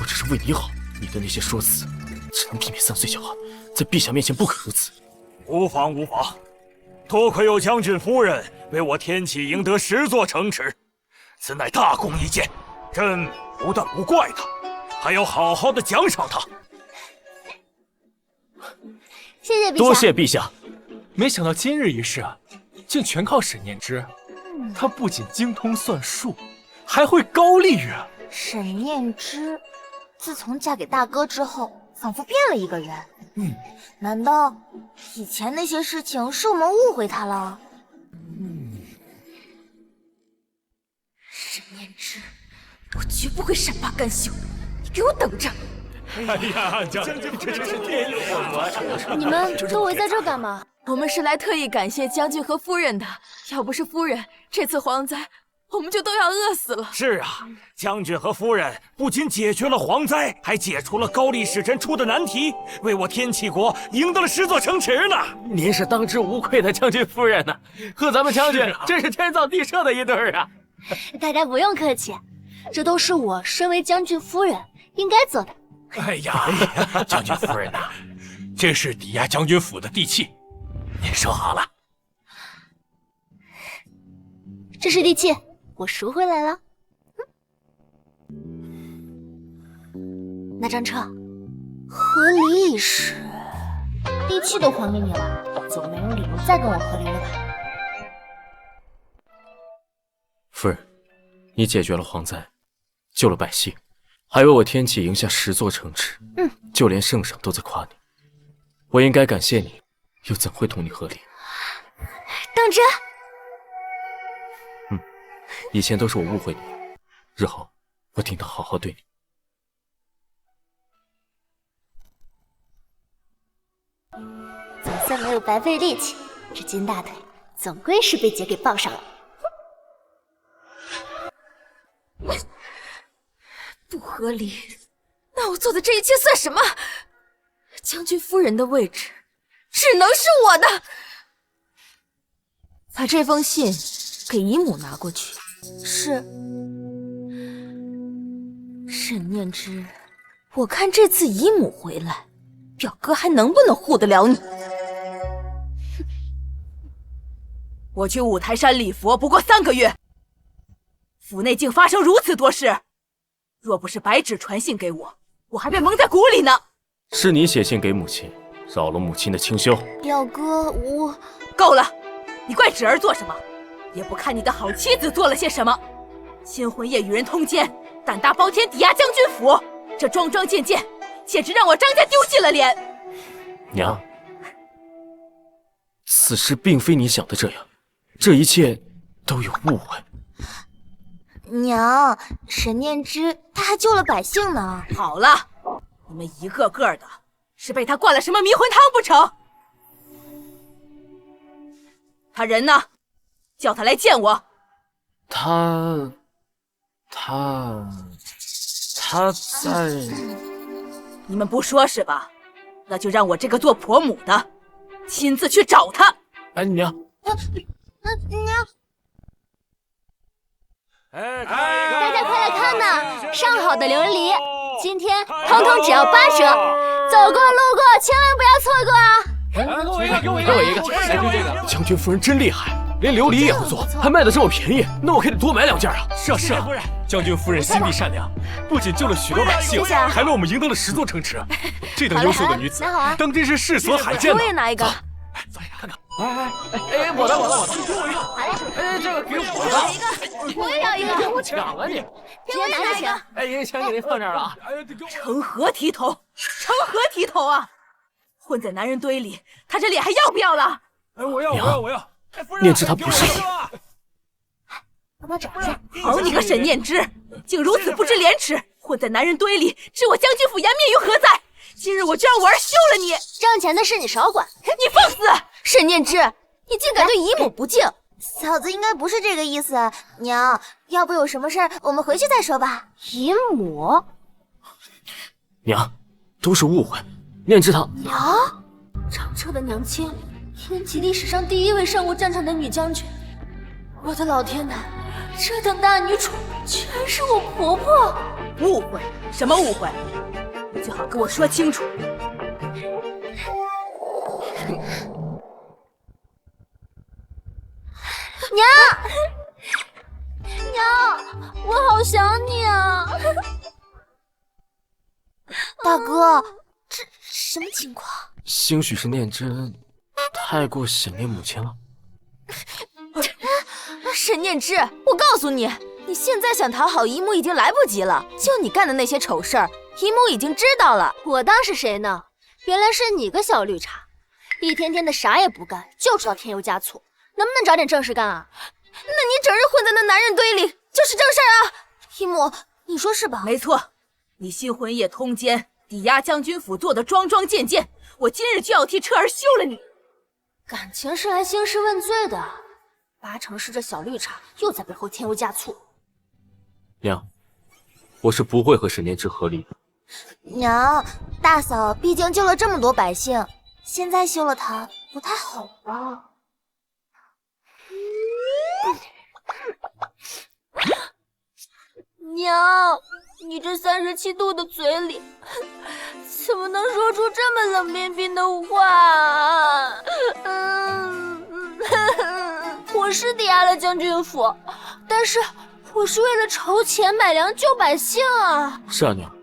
我只是为你好，你的那些说辞，只能避免3岁小孩，在陛下面前不可如此。无妨无妨，多亏有将军夫人为我天启赢得10座城池，此乃大功一件。朕不但不怪他，还要好好的奖赏他。谢谢陛下。多谢陛下。没想到今日一事啊，竟全靠沈念之。他不仅精通算术，还会高丽语。沈念之，自从嫁给大哥之后，仿佛变了一个人。难道以前那些事情是我们误会他了？沈念之，我绝不会善罢甘休，你给我等着！哎呀，将军，这真是天有眼！你们都围在这干嘛？我们是来特意感谢将军和夫人的，要不是夫人，这次蝗灾我们就都要饿死了。是啊，将军和夫人不仅解决了蝗灾，还解除了高丽使臣出的难题，为我天启国赢得了10座城池呢。您是当之无愧的将军夫人呐，和咱们将军真是天造地设的一对儿啊！大家不用客气，这都是我身为将军夫人应该做的。哎呀，将军夫人呐，这是抵押将军府的地契，您收好了。这是地契，我赎回来了。那张彻，和离一事，地契都还给你了，就没有理由再跟我和离了吧？夫人，你解决了蝗灾，救了百姓，还为我天启赢下10座城池，就连圣上都在夸你，我应该感谢你，又怎会同你和离？当真？以前都是我误会你，日后我定当好好对你。总算没有白费力气，这金大腿总归是被姐给抱上了。不合理，那我做的这一切算什么？将军夫人的位置只能是我的。把这封信给姨母拿过去。是。沈念之，我看这次姨母回来，表哥还能不能护得了你？我去五台山礼佛不过3个月，府内竟发生如此多事。若不是白芷传信给我，我还被蒙在鼓里呢。是你写信给母亲，扰了母亲的清修。表哥，我够了，你怪芷儿做什么？也不看你的好妻子做了些什么。新婚夜与人通奸，胆大包天抵押将军府，这桩桩件件，简直让我张家丢尽了脸。娘，此事并非你想的这样，这一切都有误会。娘，沈念之他还救了百姓呢。好了，你们一个个的是被他灌了什么迷魂汤不成？他人呢？叫他来见我。他在……你们不说是吧？那就让我这个做婆母的亲自去找他。哎，娘，娘，大家快来看呐！上好的琉璃，今天通通只要8折，走过路过千万不要错过啊！给我一个，将军夫人真厉害，连琉璃也会做，还卖得这么便宜，那我可得多买2件啊！是啊，将军夫人心地善良，不仅救了许多百姓，还为我们赢得了10座城池。这等优秀的女子，当真是世所罕见的。我也拿一个。走呀，看看。我的，这个给我的，我也要一个，我抢了你，给我拿一个。哎，钱给您放这儿了啊。成何体统？成何体统啊！混在男人堆里，他这脸还要不要了？哎，我要。念之他不是。帮他找一下。好你个沈念之，竟如此不知廉耻，混在男人堆里，置我将军府颜面于何在？今日我就让我儿休了你！挣钱的事你少管。你放肆！沈念之，你竟敢对姨母不敬！嫂子应该不是这个意思。娘，要不有什么事儿，我们回去再说吧。姨母，娘，都是误会。念之他娘，张彻的娘亲，天启历史上第1位上过战场的女将军。我的老天呐，这等大女主居然是我婆婆！误会？什么误会？你最好跟我说清楚。娘，娘，我好想你啊！大哥，这什么情况？兴许是念之太过想念母亲了。沈念之，我告诉你，你现在想讨好姨母已经来不及了。就你干的那些丑事儿，姨母已经知道了。我当是谁呢？原来是你个小绿茶，一天天的啥也不干，就知道添油加醋，能不能找点正事干啊？那你整日混在那男人堆里，就是正事儿啊！姨母，你说是吧？没错，你新婚夜通奸，抵押将军府做的桩桩件件，我今日就要替彻儿休了你。感情是来兴师问罪的，8成是这小绿茶又在背后添油加醋。娘，我是不会和沈念之和离的。娘，大嫂毕竟救了这么多百姓，现在休了她不太好吧？娘，你这37度的嘴里，怎么能说出这么冷冰冰的话？我是抵押了将军府，但是我是为了筹钱买粮救百姓啊！是啊，娘，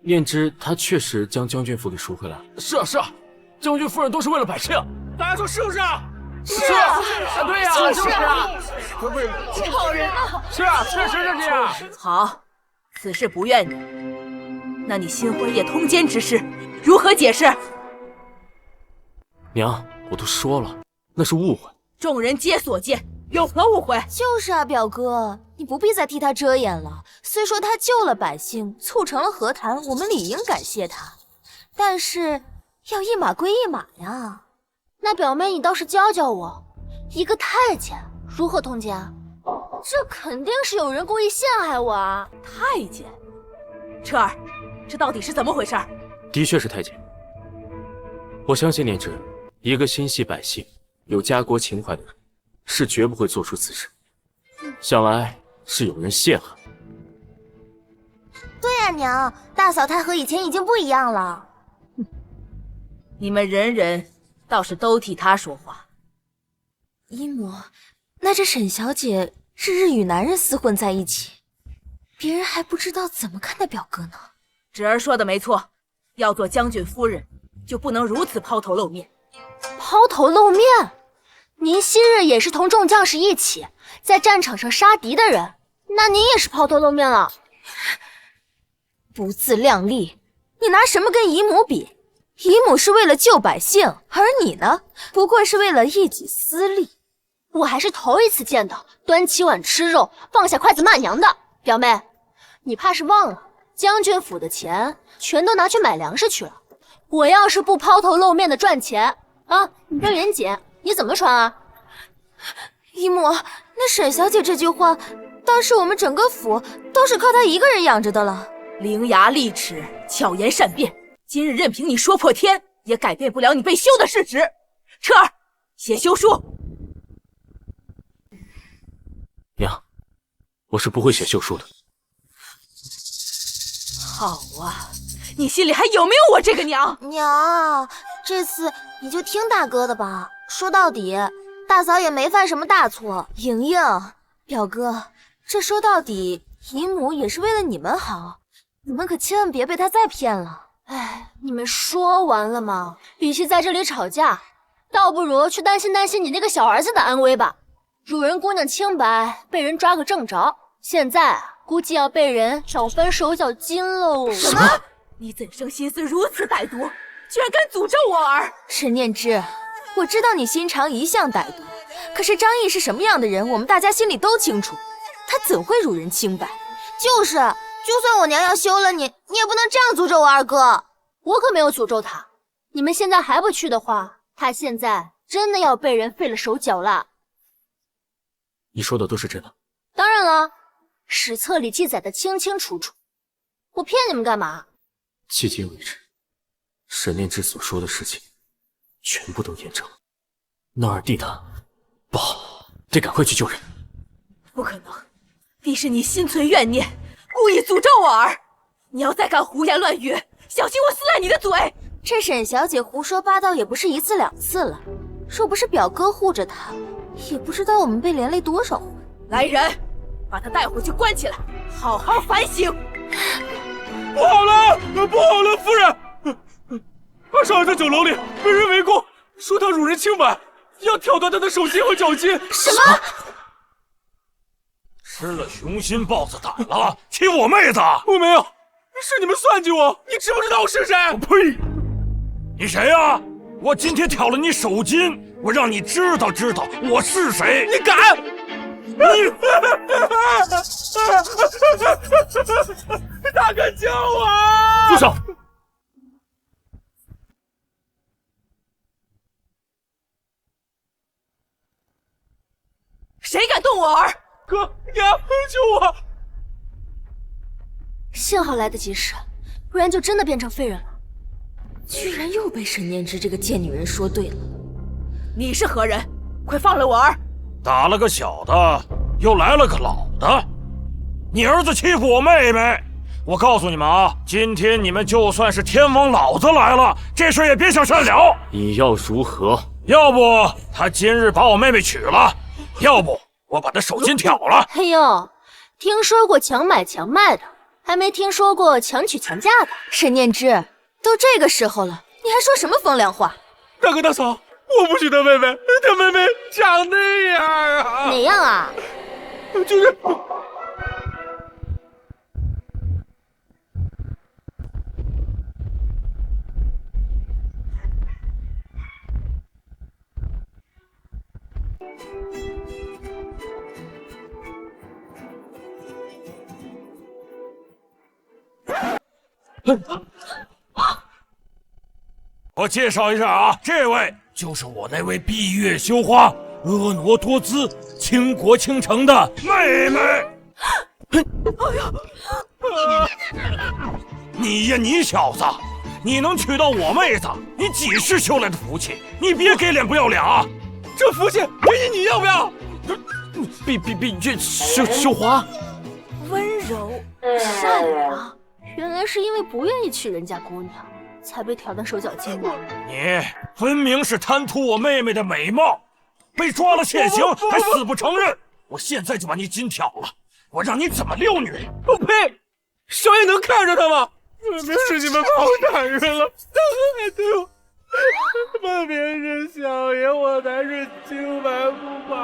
念之他确实将将军府给赎回来了。是啊，是啊，将军夫人都是为了百姓，大家说是不是啊？是啊，对呀，就是啊，好人啊！是啊，确实是这样。好，此事不怨你。那你新婚夜通奸之事如何解释？娘，我都说了，那是误会。众人皆所见，有何误会？就是啊，表哥，你不必再替他遮掩了。虽说他救了百姓，促成了和谈，我们理应感谢他，但是要一码归一码呀。那表妹，你倒是教教我，一个太监如何通奸？这肯定是有人故意陷害我啊！太监，彻儿，这到底是怎么回事？的确是太监。我相信念之，一个心系百姓、有家国情怀的人，是绝不会做出此事。想来是有人陷害。对呀，娘，大嫂她和以前已经不一样了。你们人人倒是都替他说话。姨母，那这沈小姐日日与男人厮混在一起，别人还不知道怎么看待表哥呢。侄儿说的没错，要做将军夫人，就不能如此抛头露面。抛头露面？您昔日也是同众将士一起在战场上杀敌的人，那您也是抛头露面了。不自量力，你拿什么跟姨母比？姨母是为了救百姓，而你呢，不过是为了一己私利。我还是头一次见到端起碗吃肉，放下筷子骂娘的。表妹，你怕是忘了，将军府的钱全都拿去买粮食去了。我要是不抛头露面的赚钱啊，你这云锦你怎么穿啊？姨母，那沈小姐这句话，当时我们整个府都是靠她一个人养着的了。伶牙俐齿，巧言善辩，今日任凭你说破天，也改变不了你被休的事实。彻儿，写休书。娘，我是不会写休书的。好啊，你心里还有没有我这个娘？娘，这次你就听大哥的吧。说到底，大嫂也没犯什么大错。莹莹，表哥，这说到底，姨母也是为了你们好，你们可千万别被她再骗了。哎，你们说完了吗？与其在这里吵架，倒不如去担心担心你那个小儿子的安危吧。主人姑娘清白，被人抓个正着，现在估计要被人找翻手脚筋喽。什么？你怎生心思如此歹毒，居然敢诅咒我儿？沈念之，我知道你心肠一向歹毒，可是张毅是什么样的人，我们大家心里都清楚，他怎会辱人清白？就是，就算我娘要休了你，你也不能这样诅咒我二哥。我可没有诅咒他，你们现在还不去的话，他现在真的要被人废了手脚了。你说的都是真的？当然了，史册里记载的清清楚楚，我骗你们干嘛？迄今为止，沈念之所说的事情全部都验证了。那儿弟他不好，得赶快去救人。不可能，必是你心存怨念，故意诅咒我儿。你要再敢胡言乱语，小心我撕烂你的嘴！这沈小姐胡说八道也不是一次两次了，若不是表哥护着她，也不知道我们被连累多少回。来人，把她带回去关起来，好好反省。不好了，不好了，夫人！二少爷在酒楼里被人围攻，说他辱人清白，要挑断他的手心和脚筋。什么？吃了雄心豹子胆了，欺我妹子！我没有，是你们算计我！你知不知道我是谁？我呸！你谁呀？我今天挑了你手筋，我让你知道知道我是谁！你敢！你大哥救我！住手！谁敢动我儿？哥，娘，救我！幸好来得及时，不然就真的变成废人了。居然又被沈念之这个贱女人说对了。你是何人？快放了我儿！打了个小的，又来了个老的，你儿子欺负我妹妹。我告诉你们啊，今天你们就算是天王老子来了，这事也别想善了。你要如何？要不他今日把我妹妹娶了，要不我把他手筋挑了。哎呦，听说过强买强卖的，还没听说过强娶强嫁的。沈念之，都这个时候了，你还说什么风凉话？大哥大嫂，我不娶他妹妹，他妹妹长那样啊！哪样啊？就是。我介绍一下啊，这位就是我那位闭月羞花、婀娜多姿、倾国倾城的妹妹。哎呀！你呀，你小子，你能娶到我妹子，你几世修来的福气？你别给脸不要脸啊！这福气你要不要？闭月羞花，温柔善良，原来是因为不愿意娶人家姑娘，才被挑断手脚筋的。你分明是贪图我妹妹的美貌，被抓了现行还死不承认。我现在就把你筋挑了，我让你怎么遛女人！我呸！少爷能看着他吗？分明是你们把我打晕了，还对我。分明是小爷，我才是清白不法。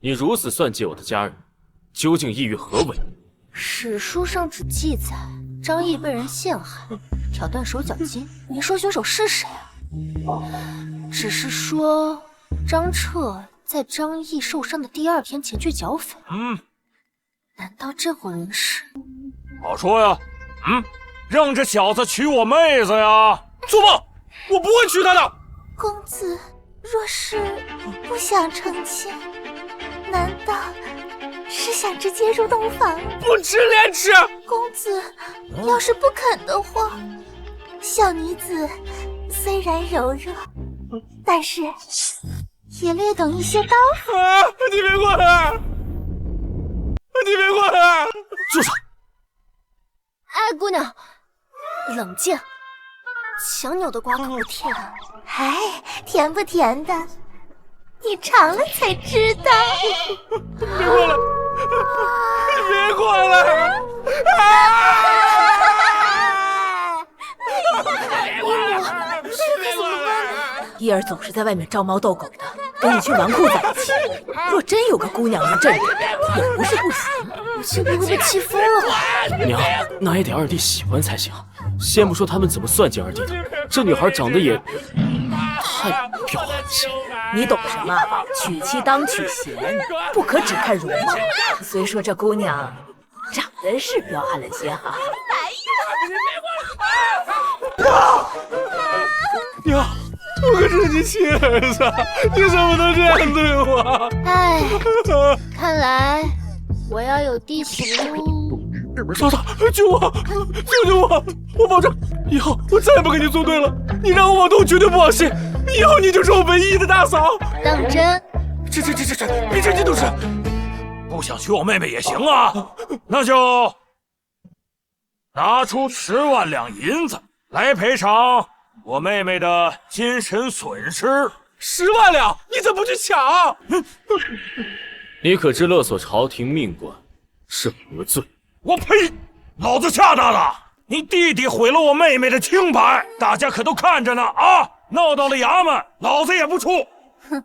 你如此算计我的家人，究竟意欲何为？史书上只记载张毅被人陷害，挑断手脚筋，没说凶手是谁啊？只是说张彻在张毅受伤的第2天前去剿匪。难道这伙人是？好说呀，让这小子娶我妹子呀！做梦，我不会娶她的。公子若是不想成亲，难道是想直接入洞房？不吃连吃。公子要是不肯的话，小女子虽然柔弱，但是也略懂一些刀法。你别过来！你别过来！住手！哎，姑娘，冷静。强扭的瓜可不甜。哎，甜不甜的，你尝了才知道。别过来！别过来！伊儿总是在外面招猫逗狗的，跟一群纨绔在一起。若真有个姑娘能镇着，也不是不行。我这不会被气疯了吧？娘，那也得二弟喜欢才行。先不说他们怎么算计二弟的，这女孩长得也太彪悍些。你懂什么？娶妻当娶贤，不可只看容貌。虽说这姑娘长得是彪悍了些哈。娘，我可是你亲儿子，你怎么能这样对我？哎，看来我要有弟媳喽。嫂子，救我！救救我！我保证以后我再也不跟你作对了。你让我往东，绝对不往西。以后你就是我唯一的大嫂。当真？这，比真金都是。不想娶我妹妹也行啊，那就拿出10万两银子来赔偿我妹妹的精神损失。10万两，你怎么不去抢？你可知勒索朝廷命官是何罪？我呸！老子吓大了！你弟弟毁了我妹妹的清白，大家可都看着呢啊！闹到了衙门，老子也不怵。哼，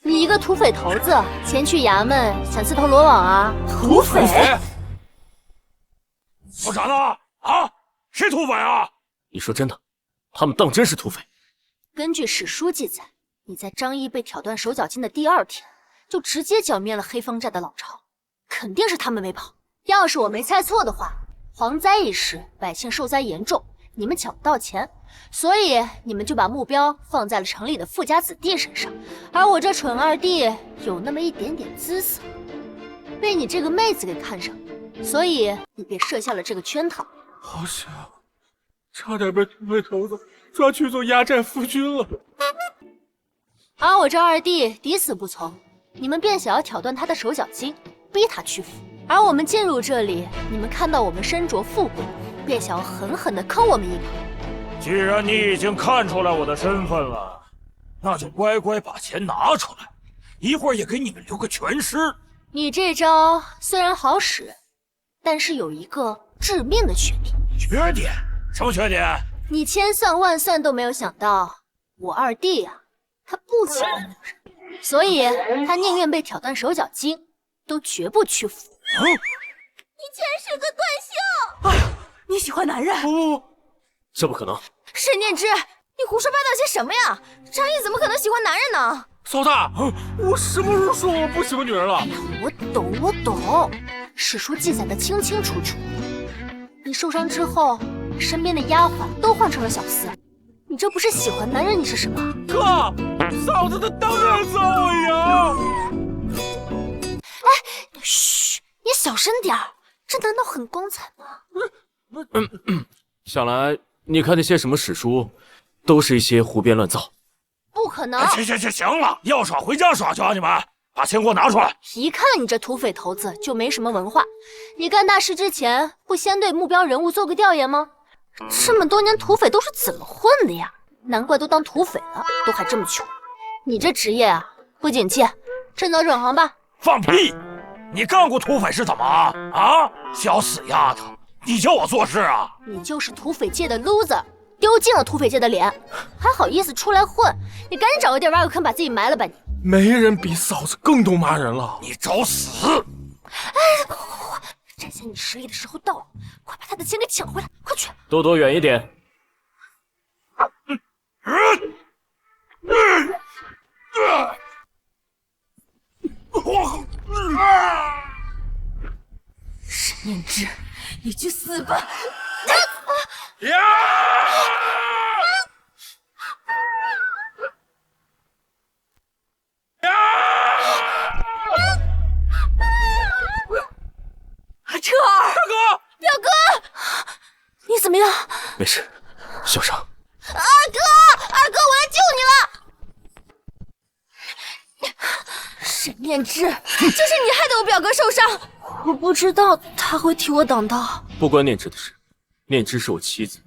你一个土匪头子，前去衙门想自投罗网啊？土匪？说啥呢？啊？谁土匪啊？你说真的？他们当真是土匪？根据史书记载，你在张毅被挑断手脚筋的第2天，就直接剿灭了黑风寨的老巢，肯定是他们没跑。要是我没猜错的话，蝗灾一时，百姓受灾严重，你们抢不到钱，所以你们就把目标放在了城里的富家子弟身上。而我这蠢二弟有那么一点点姿色，被你这个妹子给看上，所以你便设下了这个圈套。好险，差点被土匪头子抓去做压寨夫君了。而我这二弟抵死不从，你们便想要挑断他的手脚筋，逼他屈服。而我们进入这里，你们看到我们身着富贵，便想要狠狠地坑我们一把。既然你已经看出来我的身份了，那就乖乖把钱拿出来，一会儿也给你们留个全尸。你这招虽然好使，但是有一个致命的缺点。缺点？什么缺点？你千算万算都没有想到，我二弟啊，他不喜欢女人，所以他宁愿被挑断手脚筋，都绝不屈服。你全是个怪兽！你喜欢男人？不，这不可能！沈念之，你胡说八道些什么呀？张毅怎么可能喜欢男人呢？嫂子，我什么时候说我不喜欢女人了？我懂，史书记载的清清楚楚。你受伤之后，身边的丫鬟都换成了小厮，你这不是喜欢男人，你是什么？哥，嫂子她当然造我呀！嘘，你小声点儿，这难道很光彩吗？想来你看那些什么史书，都是一些胡编乱造。不可能！行了，要耍回家耍去啊！你们把钱给我拿出来！一看你这土匪头子就没什么文化。你干大事之前不先对目标人物做个调研吗？这么多年土匪都是怎么混的呀？难怪都当土匪了，都还这么穷。你这职业啊，不景气，趁早转行吧。放屁！你干过土匪是怎么啊？小死丫头，你叫我做事啊？你就是土匪界的 loser， 丢尽了土匪界的脸，还好意思出来混？你赶紧找个地儿挖个坑，把自己埋了吧你！没人比嫂子更懂骂人了。你找死！展现你实力的时候到了，快把他的钱给抢回来，快去！都躲远一点。沈念之，你去死吧！彻儿，大哥，表哥，你怎么样？没事，小伤。二哥，我来救你了！沈念之，就是你害得我表哥受伤，我不知道他会替我挡刀。不关念之的事，念之是我妻子，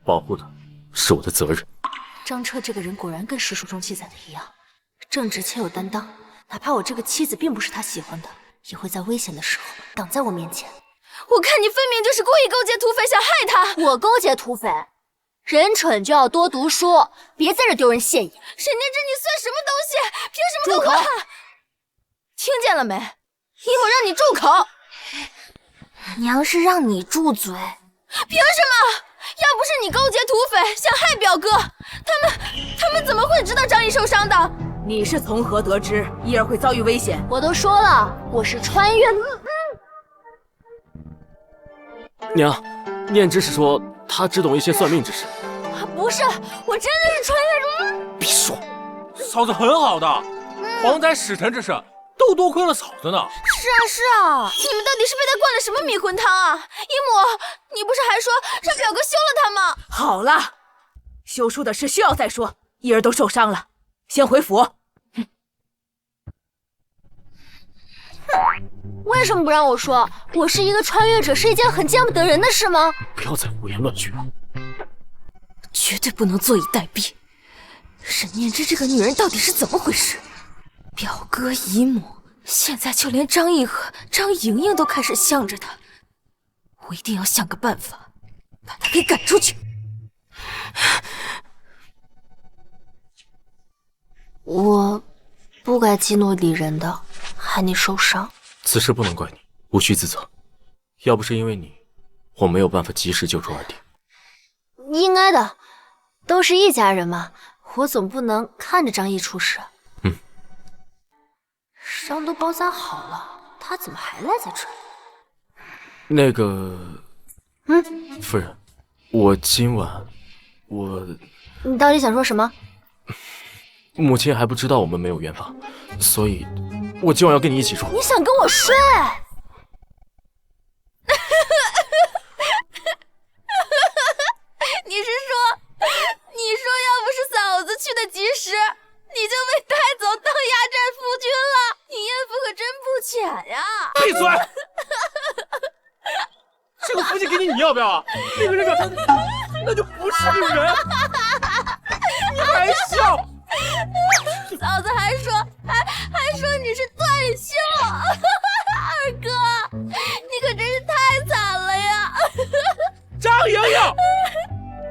保护她是我的责任。张彻这个人果然跟史书中记载的一样，正直且有担当，哪怕我这个妻子并不是他喜欢的，也会在危险的时候挡在我面前。我看你分明就是故意勾结土匪，想害他。我勾结土匪？人蠢就要多读书，别在这丢人现眼。沈念之，你算什么东西？凭什么跟我喊？听见了没？一会儿让你住口。娘是让你住嘴。凭什么？要不是你勾结土匪，想害表哥，他们怎么会知道张毅受伤的？你是从何得知伊儿会遭遇危险？我都说了，我是穿越。娘，念之是说他只懂一些算命之事。不是，我真的是穿越。别说，嫂子很好的，蝗灾使臣之事都多亏了嫂子呢。是啊，你们到底是被他灌了什么迷魂汤啊？姨母，你不是还说让表哥休了他吗？好了，休书的事需要再说，伊儿都受伤了，先回府。为什么不让我说？我是一个穿越者，是一件很见不得人的事吗？不要再胡言乱语了。绝对不能坐以待毙。沈念之这个女人到底是怎么回事？表哥姨母，现在就连张毅和张莹莹都开始向着他，我一定要想个办法把他给赶出去。我不该激怒李仁的，害你受伤。此事不能怪你，无需自责。要不是因为你，我没有办法及时救出二弟。应该的，都是一家人嘛，我总不能看着张毅出事。伤都包扎好了，他怎么还赖在这里？那个，夫人，我今晚，你到底想说什么？母亲还不知道我们没有圆房，所以我今晚要跟你一起住。你想跟我睡？你说要不是嫂子去的及时，你就被他要不要啊？那个人长得那就不是个人，你还笑？嫂子还说你是断袖，二哥，你可真是太惨了呀！张莹莹，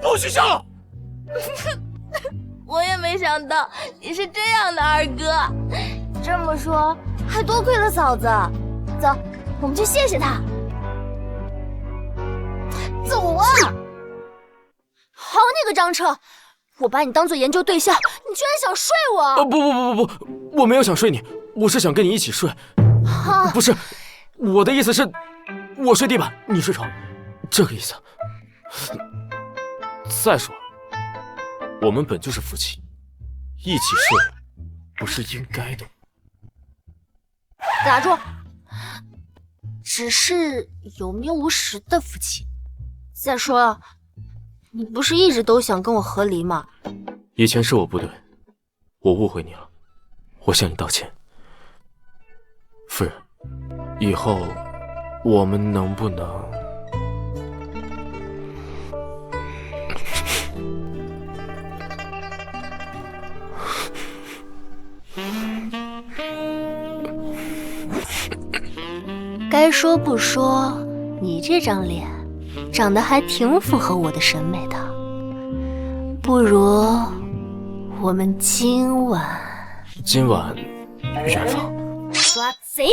不许笑！我也没想到你是这样的，二哥。这么说，还多亏了嫂子。走，我们去谢谢她。走啊！好你个张彻，我把你当做研究对象，你居然想睡我！不，我没有想睡你，我是想跟你一起睡。不是，我的意思是，我睡地板，你睡床，这个意思。再说了，我们本就是夫妻，一起睡不是应该的。打住！只是有名无实的夫妻。再说，你不是一直都想跟我和离吗？以前是我不对，我误会你了，我向你道歉。夫人，以后我们能不能……该说不说，你这张脸长得还挺符合我的审美的。不如我们今晚远方抓贼！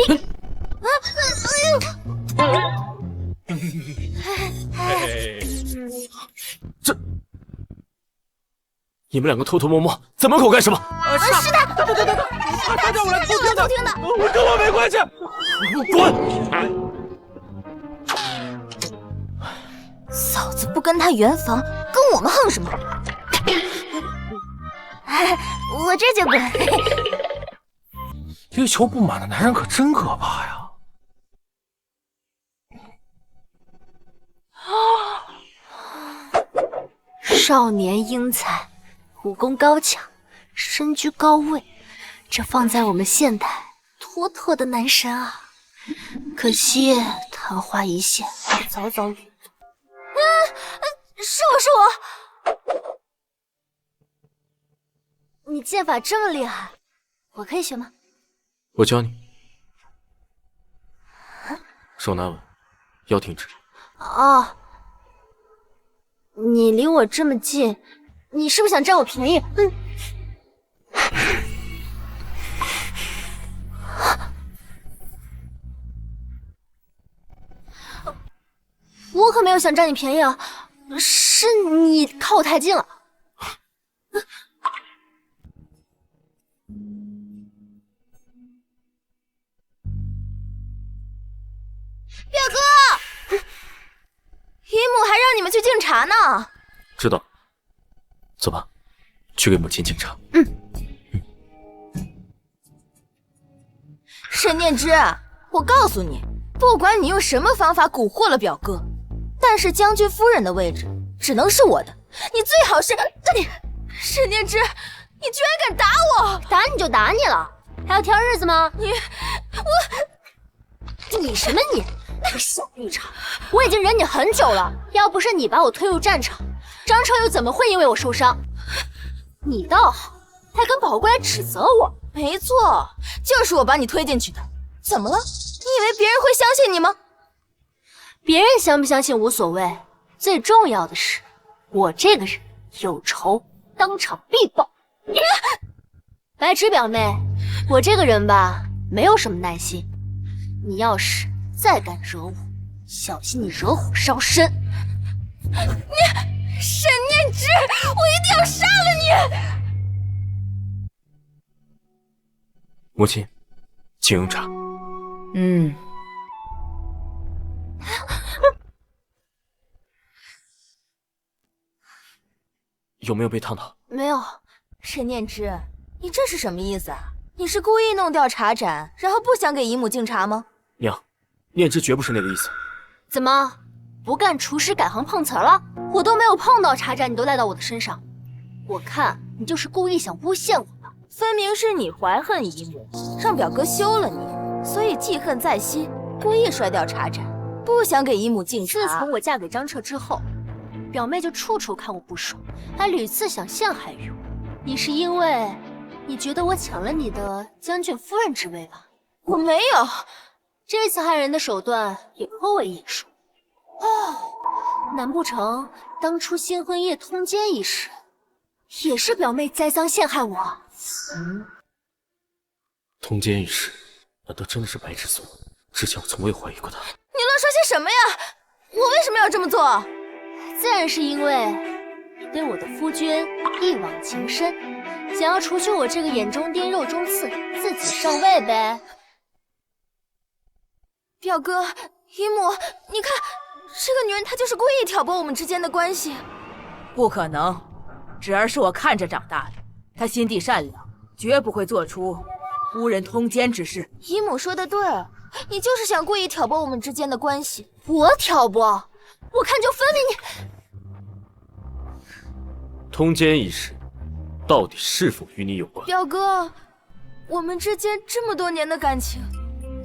这，你们两个偷偷摸摸在门口干什么？是的，他叫我来偷听的，我跟我没关系。滚！嫂子不跟他圆房，跟我们横什么？我这就滚！欲求不满的男人可真可怕呀！少年英才，武功高强，身居高位，这放在我们现代，妥妥的男神啊！可惜昙花一现，早早陨落。是我。你剑法这么厉害，我可以学吗？我教你，手拿稳，腰挺直。哦，你离我这么近，你是不是想占我便宜？我可没有想占你便宜啊，是你靠我太近了。表哥，姨母还让你们去敬茶呢。知道，走吧，去给母亲敬茶。沈念之，我告诉你，不管你用什么方法蛊惑了表哥，但是将军夫人的位置只能是我的。你最好是你，沈念之，你居然敢打我！打你就打你了，还要挑日子吗？你什么你？那个小绿茶，我已经忍你很久了。要不是你把我推入战场，张彻又怎么会因为我受伤？你倒好，还敢跑过来指责我。没错，就是我把你推进去的。怎么了？你以为别人会相信你吗？别人相不相信无所谓，最重要的是，我这个人有仇当场必报。白芷表妹，我这个人吧，没有什么耐心。你要是再敢惹我，小心你惹火烧身。你沈念之，我一定要杀了你！母亲，请用茶。有没有被烫到？没有。沈念之，你这是什么意思啊？你是故意弄掉茶盏，然后不想给姨母敬茶吗？娘，念之绝不是那个意思。怎么，不干厨师改行碰瓷儿了？我都没有碰到茶盏，你都赖到我的身上，我看你就是故意想诬陷我吧。分明是你怀恨姨母，让表哥休了你，所以记恨在心，故意摔掉茶盏，不想给姨母敬茶。自从我嫁给张彻之后，表妹就处处看我不爽，还屡次想陷害于我。你是因为你觉得我抢了你的将军夫人之位吧？我没有，这次害人的手段也颇为艺术。哦，难不成当初新婚夜通奸一事，也是表妹栽赃陷害我？通奸一事，难道真的是白之所？之前我从未怀疑过他。你乱说些什么呀？我为什么要这么做？自然是因为你对我的夫君一往情深，想要除去我这个眼中钉肉中刺，自己上位呗。表哥，姨母，你看，这个女人她就是故意挑拨我们之间的关系。不可能，侄儿是我看着长大的，她心地善良，绝不会做出污人通奸之事。姨母说的对，你就是想故意挑拨我们之间的关系。我挑拨？我看就分明你。通奸一事，到底是否与你有关？表哥，我们之间这么多年的感情，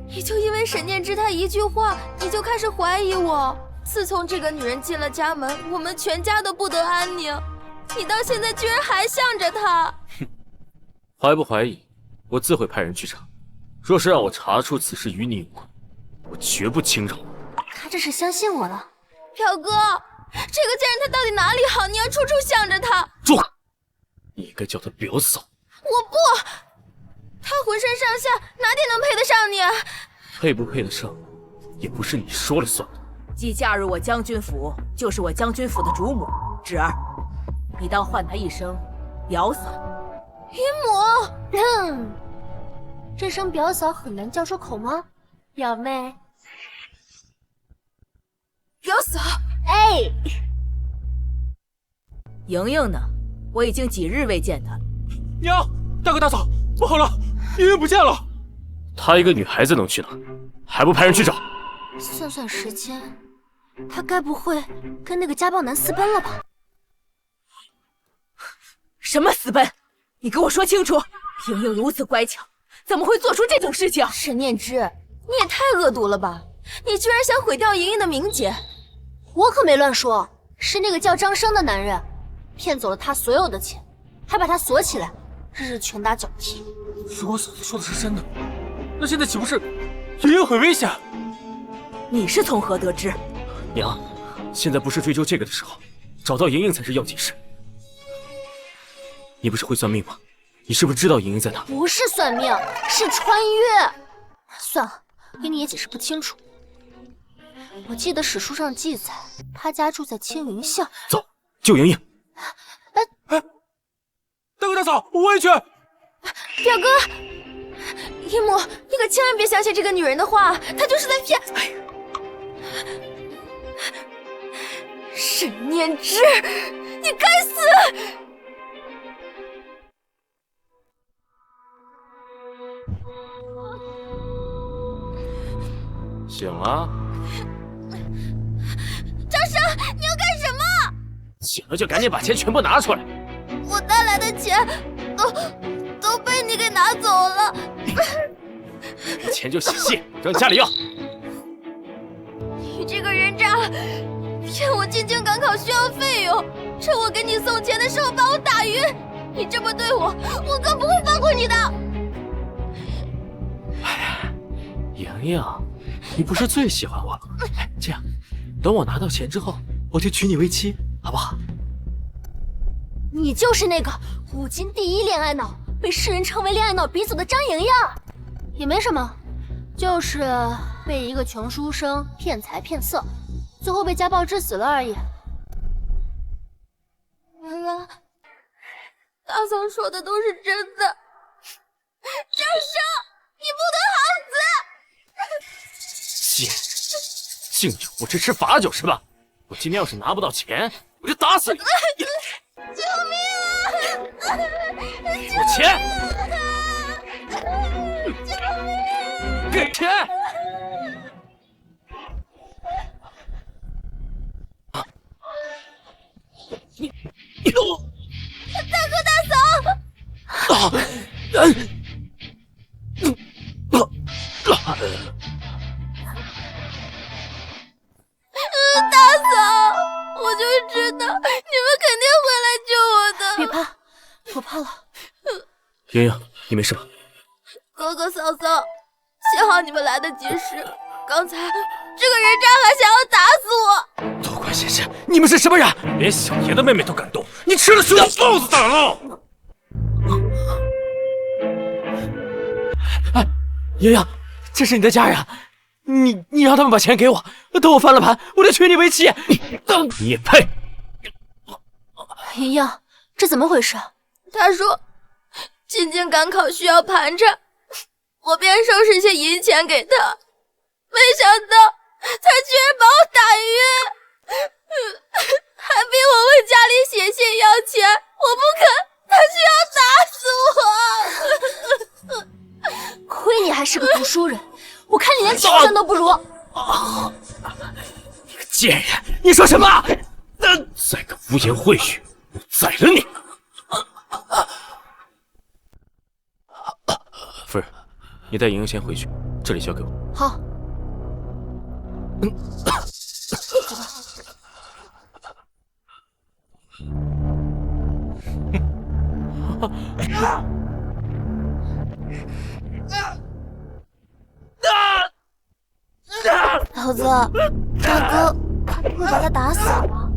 你就因为沈念之她一句话，你就开始怀疑我。自从这个女人进了家门，我们全家都不得安宁。你到现在居然还向着她。哼，怀不怀疑，我自会派人去查。若是让我查出此事与你有关，我绝不轻饶。他这是相信我了。表哥，这个贱人她到底哪里好？你要处处向着她。住口！你应该叫她表嫂。我不，她浑身上下哪点能配得上你？配不配得上，也不是你说了算的。既嫁入我将军府，就是我将军府的主母。侄儿，你当唤她一声表嫂。姨母，这声表嫂很难叫出口吗？表妹。表嫂，哎，莹莹呢？我已经几日未见她了。娘，大哥大嫂，不好了，莹莹不见了。她一个女孩子能去哪？还不派人去找？算算时间，她该不会跟那个家暴男私奔了吧？什么私奔？你给我说清楚！莹莹如此乖巧，怎么会做出这种事情？沈念之，你也太恶毒了吧！你居然想毁掉莹莹的名节！我可没乱说，是那个叫张生的男人骗走了他所有的钱，还把他锁起来，日日拳打脚踢。如果嫂子说的是真的，那现在岂不是莹莹很危险？你是从何得知？娘，现在不是追究这个的时候，找到莹莹才是要紧事。你不是会算命吗？你是不是知道莹莹在哪？不是算命，是穿越。算了，给你也解释不清楚。我记得史书上记载，他家住在青云巷。走，救莹莹。大哥大嫂，我也去。表哥，姨母，你可千万别相信这个女人的话，她就是在骗。沈念之，你该死！醒了？张生，你要干什么？醒了就赶紧把钱全部拿出来。我带来的钱都被你给拿走了。钱就洗洗，扔家里要。你这个人渣，骗我进京赶考需要费用，趁我给你送钱的时候把我打晕。你这么对我，我可不会放过你的。莹莹，你不是最喜欢我了吗？这样，等我拿到钱之后，我就娶你为妻，好不好？你就是那个古今第一恋爱脑，被世人称为恋爱脑鼻祖的张莹莹。也没什么，就是被一个穷书生骗财骗色，最后被家暴致死了而已。原来大嫂说的都是真的。张生，你不得好死！敬酒不吃吃罚酒是吧？我今天要是拿不到钱，我就打死你！救命啊！给钱！给钱！你大哥大嫂！我怕了。莹莹，你没事吧？哥哥嫂嫂，幸好你们来得及时，刚才这个人渣还想要打死我。多管闲事，你们是什么人？连小爷的妹妹都敢动，你吃了熊豹子胆了！莹莹，这是你的家人，你让他们把钱给我，等我翻了盘，我就娶你为妻。你也配？莹莹，这怎么回事？他说进京赶考需要盘缠，我便收拾些银钱给他，没想到他居然把我打晕，还逼我问家里写信要钱，我不肯，他需要打死我。亏你还是个读书人，我看你连畜生都不如。你个贱人，你说什么？再敢污言秽语，我宰了你！夫人，你带莹莹先回去，这里交给我。好。老子，大哥会把他打死吗？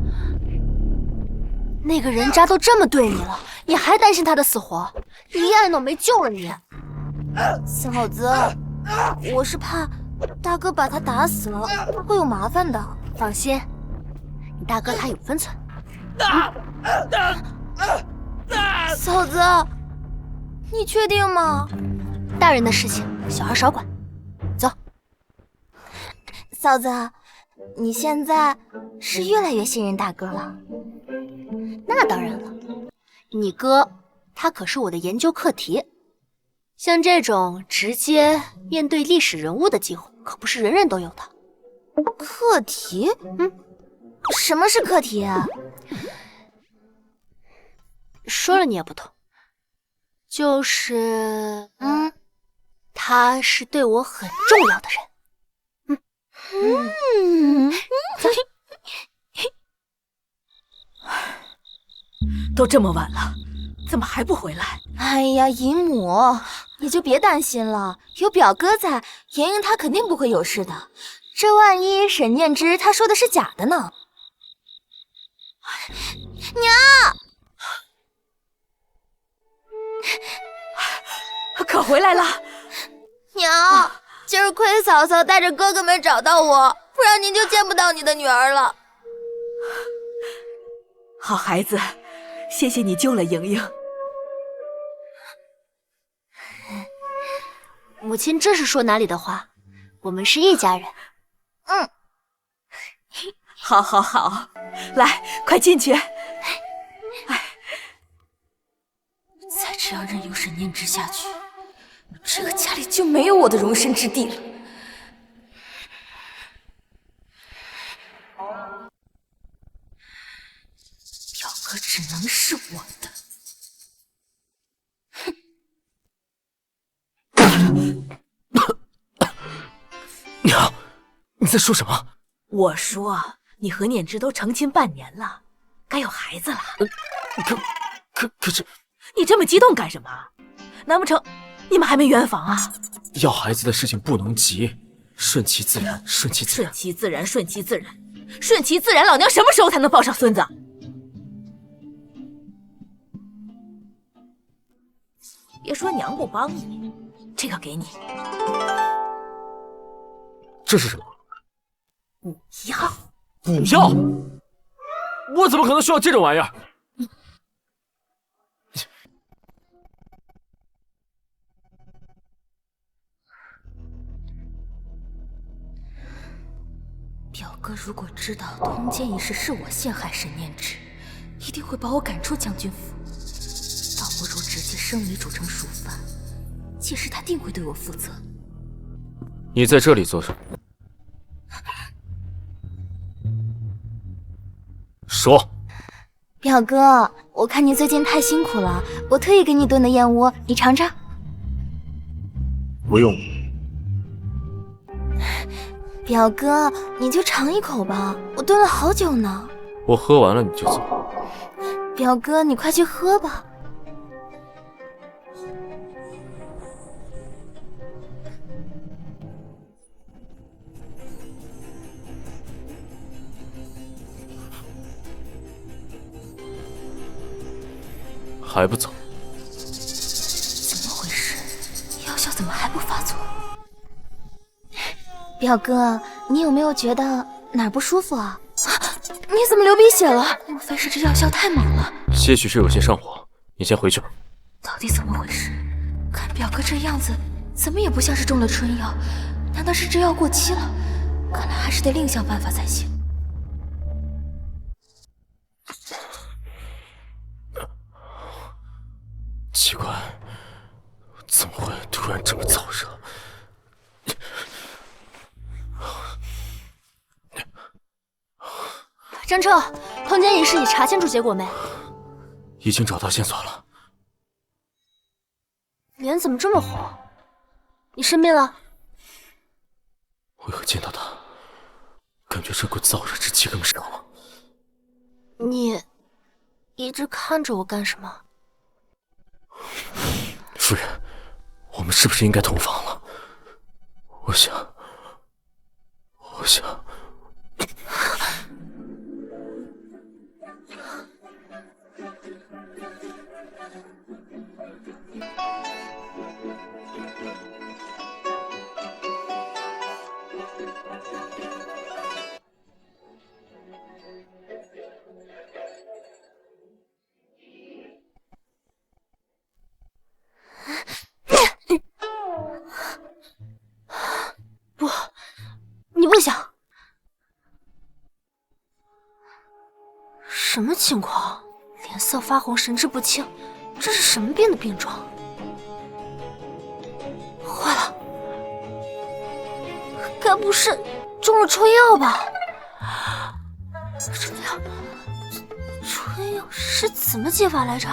那个人渣都这么对你了，你还担心他的死活？一爱脑没救了你。嫂子，我是怕大哥把他打死了会有麻烦的。放心，你大哥他有分寸。嫂子，你确定吗？大人的事情，小孩少管。走。嫂子，你现在是越来越信任大哥了。那当然了，你哥他可是我的研究课题，像这种直接面对历史人物的机会，可不是人人都有的。课题？什么是课题啊？说了你也不懂，就是他是对我很重要的人。都这么晚了，怎么还不回来？哎呀，姨母，你就别担心了，有表哥在，莹莹她肯定不会有事的。这万一沈念之他说的是假的呢？娘，可回来了。娘，今儿亏嫂嫂带着哥哥们找到我，不然您就见不到你的女儿了。好孩子，谢谢你救了莹莹。母亲这是说哪里的话？我们是一家人。好，好，好，来，快进去。再这样任由沈念之下去，这个家里就没有我的容身之地了。表哥只能是我的。娘，你在说什么？我说你和念之都成亲半年了，该有孩子了。可是，你这么激动干什么？难不成你们还没圆房啊？要孩子的事情不能急，顺其自然，顺其自然。顺其自然，顺其自然，顺其自然。老娘什么时候才能抱上孙子？别说娘不帮你，这个给你。这是什么？补药。补药？我怎么可能需要这种玩意儿？表哥如果知道通奸一事是我陷害沈念之，一定会把我赶出将军府。倒不如直接生米煮成熟饭，届时他定会对我负责。你在这里做什么？说。表哥，我看你最近太辛苦了，我特意给你炖的燕窝，你尝尝。不用。表哥，你就尝一口吧，我炖了好久呢。我喝完了你就走。表哥，你快去喝吧。还不走？怎么回事？药效怎么还不发作？表哥，你有没有觉得哪儿不舒服啊？你怎么流鼻血了？莫非是这药效太猛了？些许是有些上火，你先回去吧。到底怎么回事？看表哥这样子，怎么也不像是中了春药，难道是这药过期了？看来还是得另想办法才行。奇怪，怎么会突然这么燥热？张彻，空间仪式你查清楚结果没？已经找到线索了。脸怎么这么红？你生病了？为何见到他，感觉这股燥热之气更盛了？你一直看着我干什么？夫人，我们是不是应该同房了？我想。不，你不想。什么情况？脸色发红，神志不清，这是什么病的病状？坏了，该不是中了春药吧？春药是怎么解法来着？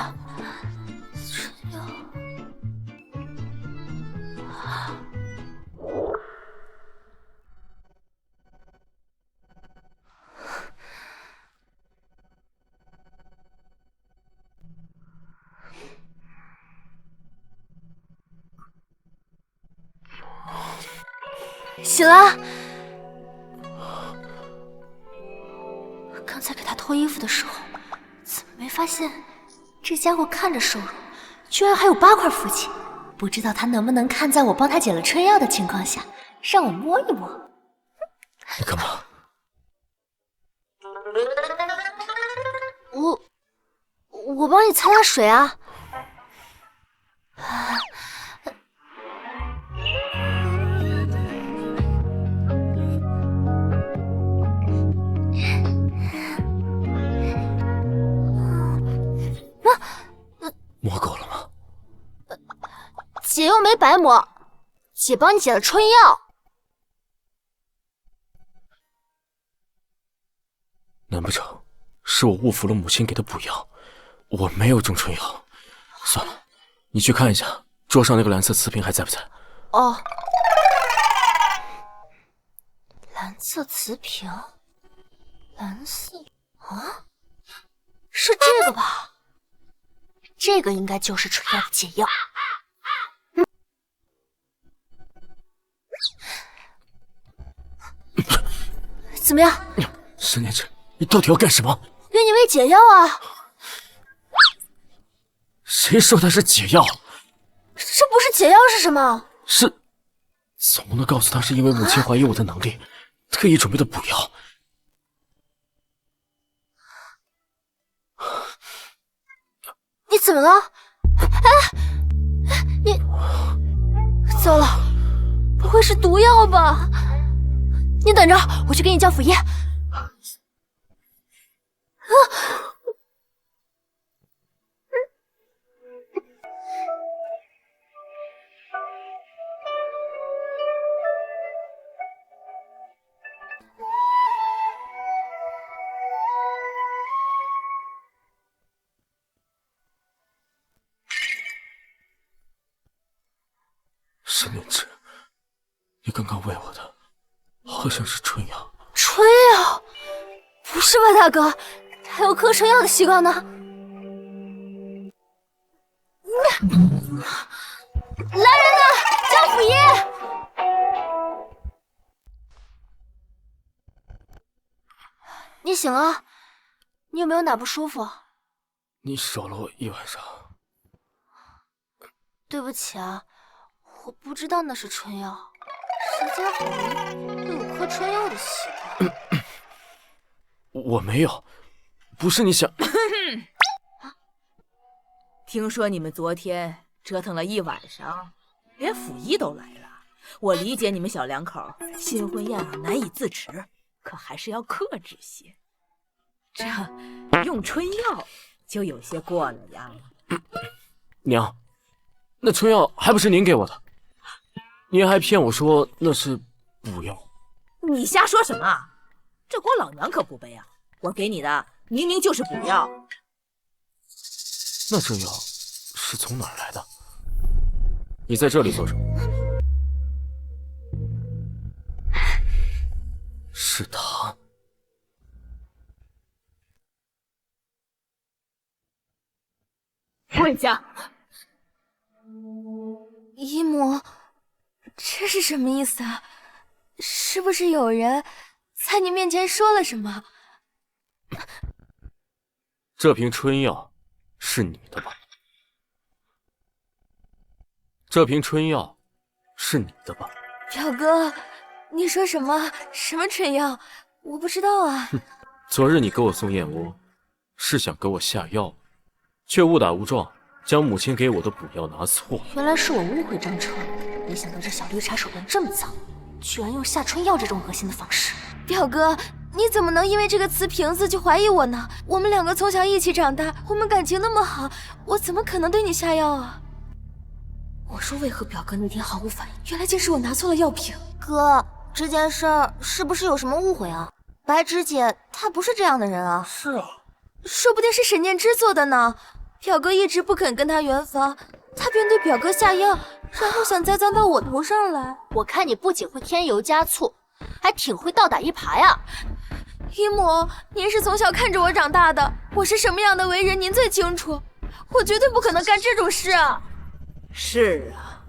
春药。醒了。刚才给他脱衣服的时候，怎么没发现这家伙看着瘦弱，居然还有8块腹肌？不知道他能不能看在我帮他解了春药的情况下，让我摸一摸。你干嘛？我帮你擦擦水啊。摸够了吗？姐又没白抹，姐帮你解了春药。难不成是我误服了母亲给的补药？我没有中春药。算了，你去看一下桌上那个蓝色瓷瓶还在不在？哦，蓝色瓷瓶，蓝色啊，是这个吧？这个应该就是春药的解药。怎么样？沈念之，你到底要干什么？给你喂解药啊！谁说它是解药？这不是解药是什么？是，总不能告诉他是因为母亲怀疑我的能力，特意准备的补药。你怎么了？哎，你糟了，不会是毒药吧？你等着，我去给你叫府医。沈念之，你刚刚喂我的好像是春药。春药？不是吧，大哥，他有嗑春药的习惯呢。来人呐，叫府医！你醒了？你有没有哪不舒服？你守了我一晚上，对不起啊，我不知道那是春药，谁家好人会有嗑春药的习惯？我没有，不是你想。听说你们昨天折腾了一晚上，连府医都来了。我理解你们小两口新婚燕尔难以自持，可还是要克制些。这用春药就有些过了呀。娘，那春药还不是您给我的？您还骗我说那是补药。你瞎说什么？这锅老娘可不背啊！我给你的明明就是补药。那这药是从哪儿来的？你在这里做什么？是他。跪下！姨母，这是什么意思啊？是不是有人在你面前说了什么？这瓶春药是你的吧？这瓶春药是你的吧？表哥，你说什么？什么春药？我不知道啊。昨日你给我送燕窝，是想给我下药，却误打误撞将母亲给我的补药拿错。原来是我误会张彻了，没想到这小绿茶手段这么脏，居然用下春药这种恶心的方式。表哥，你怎么能因为这个瓷瓶子就怀疑我呢？我们两个从小一起长大，我们感情那么好，我怎么可能对你下药啊？我说为何表哥那天毫无反应，原来竟是我拿错了药瓶。哥，这件事儿是不是有什么误会啊？白芷姐她不是这样的人啊。是啊，说不定是沈念之做的呢。表哥一直不肯跟他圆房，他便对表哥下药，然后想栽赃到我头上来。我看你不仅会添油加醋，还挺会倒打一耙呀。姨母，您是从小看着我长大的，我是什么样的为人您最清楚，我绝对不可能干这种事啊。是啊，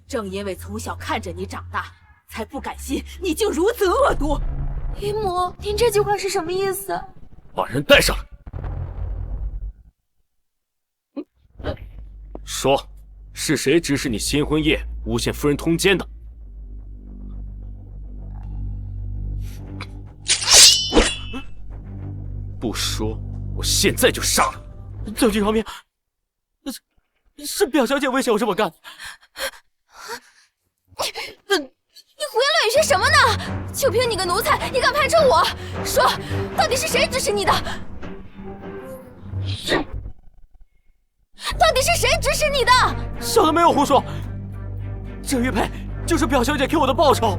正因为从小看着你长大，才不甘心你竟如此恶毒。姨母，您这句话是什么意思？把人带上来。说，是谁指使你新婚夜诬陷夫人通奸的？不说，我现在就杀了你！将军饶命，是表小姐威胁我这么干。你胡言乱语些什么呢？就凭你个奴才，你敢攀称我？说，到底是谁指使你的？到底是谁指使你的？小的没有胡说，这玉佩就是表小姐给我的报酬。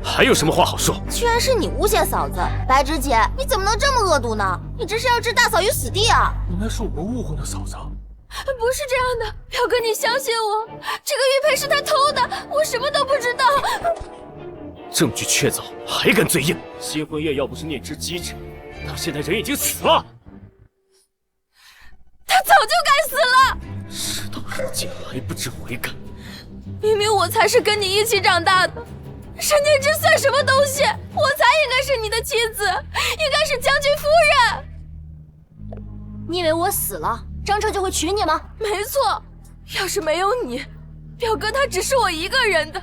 还有什么话好说？居然是你诬陷嫂子，白芷姐，你怎么能这么恶毒呢？你这是要置大嫂于死地啊！原来是我们误会了嫂子。不是这样的，表哥，你相信我，这个玉佩是他偷的，我什么都不知道。证据确凿，还敢嘴硬？新婚夜要不是念之机智，他现在人已经死了。他早就该死了。事到如今还不知悔改，明明我才是跟你一起长大的，沈念之算什么东西？我才应该是你的妻子，应该是将军夫人。你以为我死了，张彻就会娶你吗？没错，要是没有你，表哥他只是我一个人的，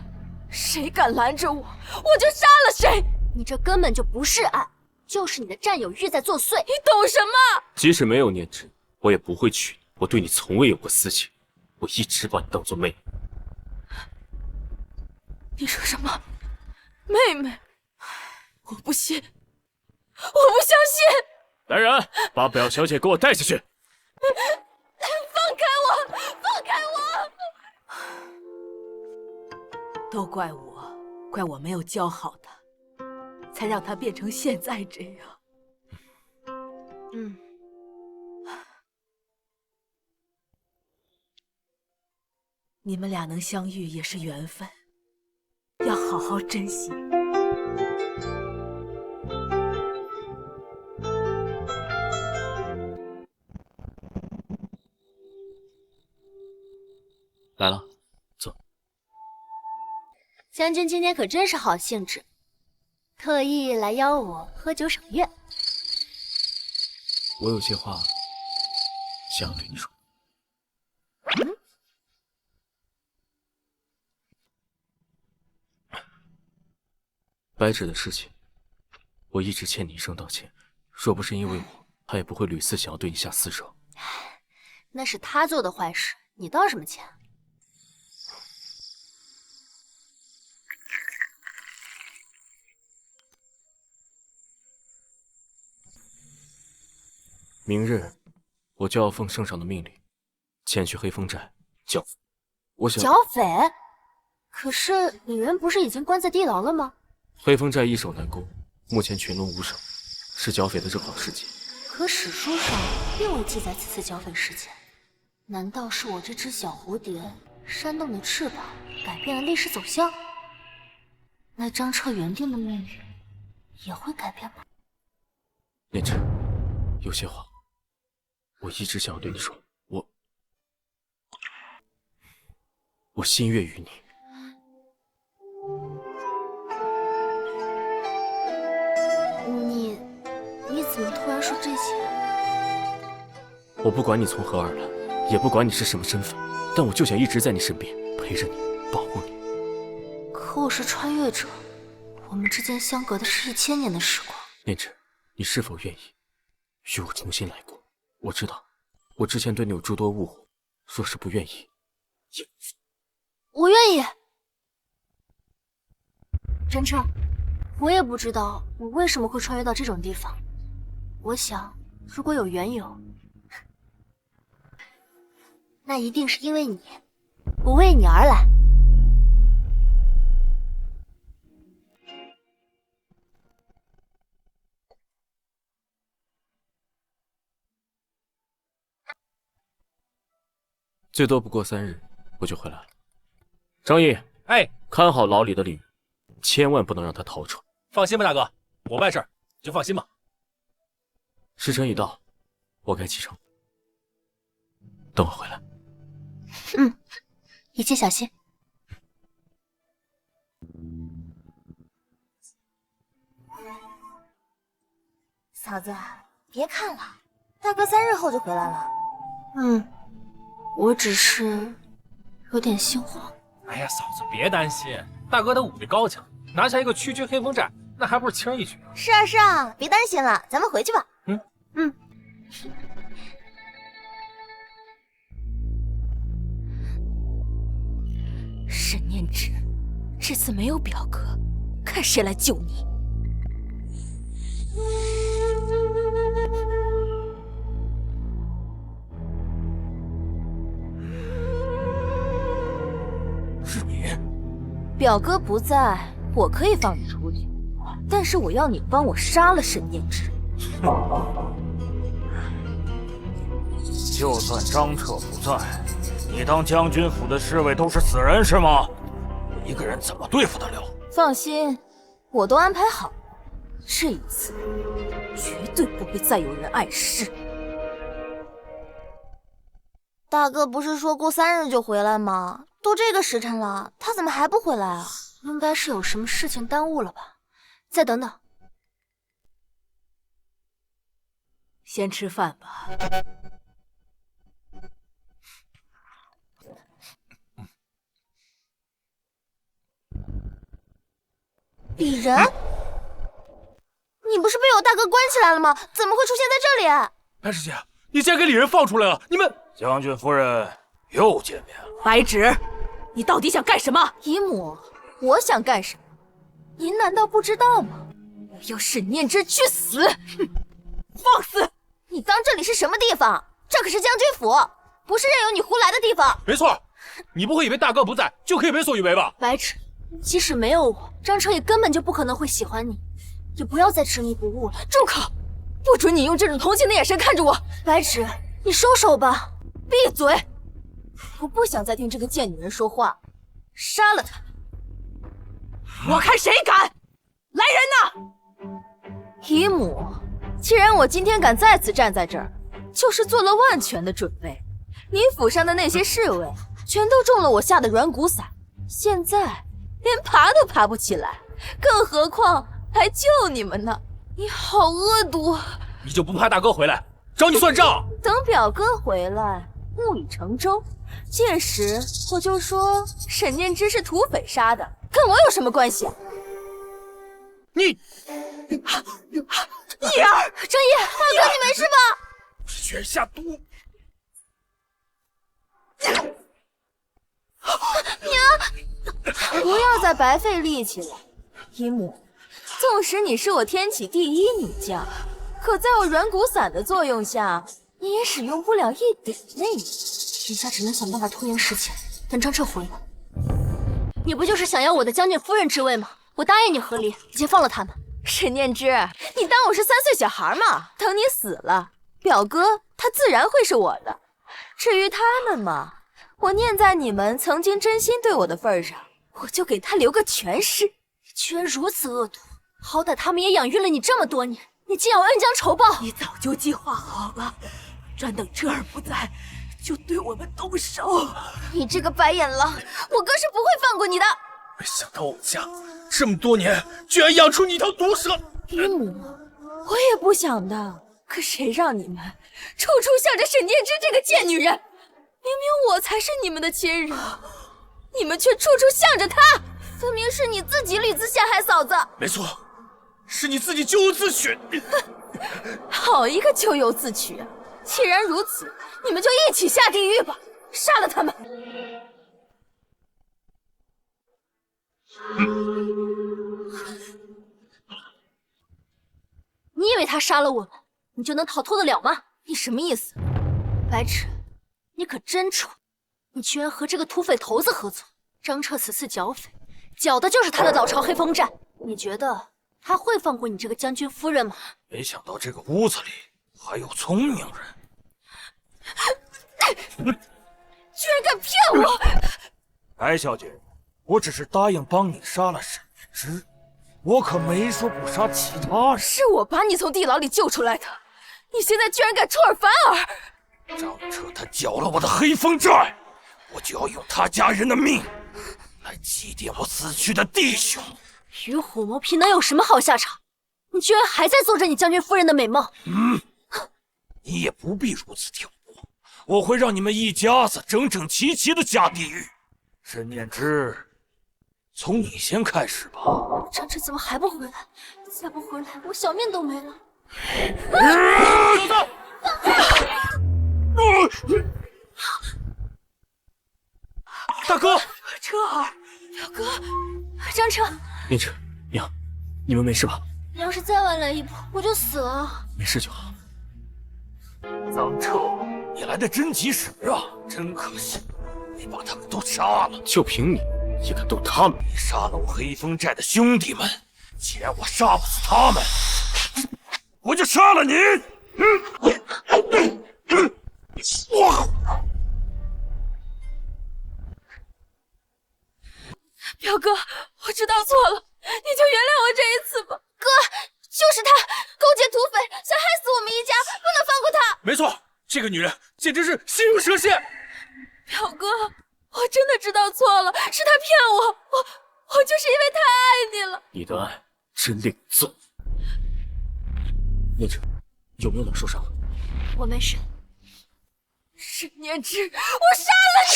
谁敢拦着我，我就杀了谁。你这根本就不是爱，就是你的占有欲在作祟。你懂什么？即使没有念之，我也不会娶你。我对你从未有过私情，我一直把你当做妹妹。你说什么？妹妹？我不信，我不相信！来人，把表小姐给我带下去！放开我！放开我！都怪我，怪我没有教好他，才让他变成现在这样。你们俩能相遇也是缘分，要好好珍惜。来了，坐。将军今天可真是好兴致，特意来邀我喝酒赏月。我有些话想要对你说。白芷的事情，我一直欠你一声道歉。若不是因为我，他也不会屡次想要对你下死手。那是他做的坏事，你道什么歉？明日，我就要奉圣上的命令，前去黑风寨剿匪。我想剿匪？可是李仁不是已经关在地牢了吗？黑风寨易守难攻，目前群龙无首，是剿匪的正好时机。可史书上并未记载此次剿匪事件，难道是我这只小蝴蝶扇动的翅膀改变了历史走向？那张彻原定的命运也会改变吗？念之，有些话我一直想要对你说，我心悦于你。你怎么突然说这些？我不管你从何而来，也不管你是什么身份，但我就想一直在你身边，陪着你，保护你。可我是穿越者，我们之间相隔的是1000年的时光。念之，你是否愿意与我重新来过？我知道，我之前对你有诸多误会，若是不愿意，也我愿意。真彻，我也不知道我为什么会穿越到这种地方。我想，如果有缘由，那一定是因为你，我为你而来。最多不过3日，我就回来了。张毅，哎，看好牢里的李云，千万不能让他逃出来。放心吧，大哥，我办事儿你就放心吧。时辰已到，我该启程。等我回来。一切小心。嫂子，别看了，大哥3日后就回来了。我只是有点心慌。哎呀，嫂子别担心，大哥他武力高强，拿下一个区区黑风寨，那还不是轻而易举？是啊是啊，别担心了，咱们回去吧。沈念之，这次没有表哥，看谁来救你！是你？表哥不在，我可以放你出去，但是我要你帮我杀了沈念之。就算张彻不在，你当将军府的侍卫都是死人是吗？一个人怎么对付得了？放心，我都安排好，这一次绝对不会再有人碍事。大哥不是说过3日就回来吗？都这个时辰了，他怎么还不回来啊？应该是有什么事情耽误了吧？再等等。先吃饭吧。李仁，你不是被我大哥关起来了吗？怎么会出现在这里？白师姐，你竟然给李仁放出来了！你们将军夫人又见面了。白芷，你到底想干什么？姨母，我想干什么？您难道不知道吗？我要沈念之去死！哼，放肆！你当这里是什么地方？这可是将军府，不是任由你胡来的地方。没错，你不会以为大哥不在就可以为所欲为吧？白芷，即使没有我，张彻也根本就不可能会喜欢你。也不要再执迷不悟了。住口！不准你用这种同情的眼神看着我。白芷，你收手吧。闭嘴！我不想再听这个贱女人说话。杀了她！我看谁敢！来人呐！姨母，既然我今天敢在此站在这儿，就是做了万全的准备。你府上的那些侍卫全都中了我下的软骨散，现在连爬都爬不起来，更何况还救你们呢？你好恶毒！你就不怕大哥回来找你算账。等表哥回来，木已成舟，届时我就说沈念之是土匪杀的，跟我有什么关系啊？你，叶儿，张毅，大哥，你没事吧？全下毒。娘，不要再白费力气了。一木，纵使你是我天启第一女将，可在我软骨散的作用下，你也使用不了一点内力。现在只能想办法拖延时间，等张彻回来。你不就是想要我的将军夫人之位吗？我答应你和离，你先放了他们。沈念之，你当我是3岁小孩吗？等你死了，表哥他自然会是我的。至于他们嘛，我念在你们曾经真心对我的份上，我就给他留个全尸。你居然如此恶毒，好歹他们也养育了你这么多年，你竟要恩将仇报！你早就计划好了，专等彻儿不在，就对我们动手。你这个白眼狼，我哥是不会放过你的。没想到我们家这么多年，居然养出你一条毒蛇！姨母，我也不想的，可谁让你们处处向着沈念之这个贱女人？明明我才是你们的亲人，你们却处处向着她，分明是你自己屡次陷害嫂子。没错，是你自己咎由自取。好一个咎由自取啊！既然如此，你们就一起下地狱吧，杀了他们！你以为他杀了我们，你就能逃脱得了吗？你什么意思？白痴，你可真蠢！你居然和这个土匪头子合作。张彻此次剿匪，剿的就是他的老巢黑风寨。你觉得他会放过你这个将军夫人吗？没想到这个屋子里还有聪明人。居然敢骗我！白小姐，我只是答应帮你杀了沈念之，我可没说不杀其他人。是我把你从地牢里救出来的，你现在居然敢出尔反尔！张彻他搅了我的黑风寨，我就要用他家人的命来祭奠我死去的弟兄。与虎谋皮能有什么好下场？你居然还在做着你将军夫人的美梦！你也不必如此挑拨，我会让你们一家子整整齐齐的下地狱。沈念之，从你先开始吧。张彻怎么还不回来？再不回来，我小命都没了。大哥，彻儿，表哥，张彻，念之，娘，你们没事吧？你要是再晚来一步，我就死了。没事就好。张彻，你来的真及时啊！真可惜，你把他们都杀了。就凭你，也敢动他们？你杀了我黑风寨的兄弟们，既然我杀不死他们，我就杀了你！表哥，我知道错了，你就原谅我这一次吧。哥，就是他勾结土匪，想害死我们一家，不能放过他。没错，这个女人简直是心如蛇蝎。表哥，我真的知道错了，是他骗我，我就是因为太爱你了。你的爱真令你纵。念之，有没有哪受伤？我没事。沈念之，我杀了你！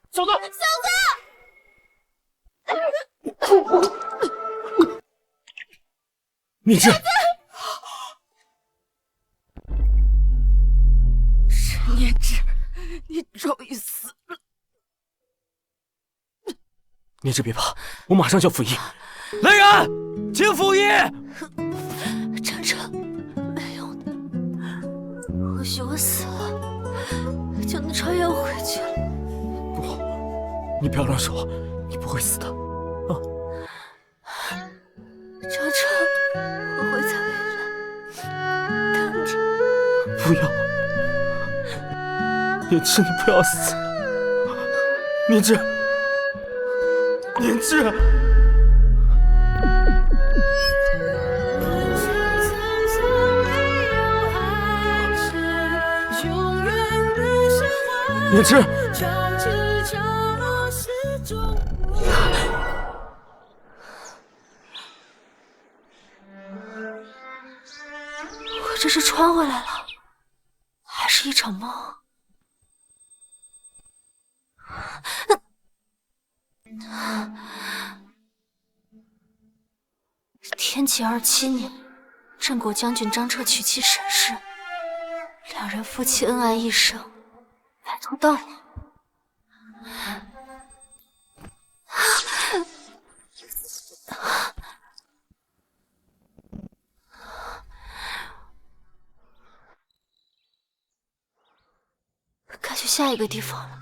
嫂子，念之，沈念之，你终于死了。念之别怕，我马上就要服役。来人，请服役！张彻，没用的，或许我死了，就能穿越回去了。不，你不要乱说，你不会死的。张彻，我会再回来，等你。不要，念之，你不要死！念之，念之。念之，这是穿回来了，还是一场梦？天启27年，镇国将军张彻娶妻沈氏，两人夫妻恩爱一生，白头到老。该去下一个地方了。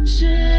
是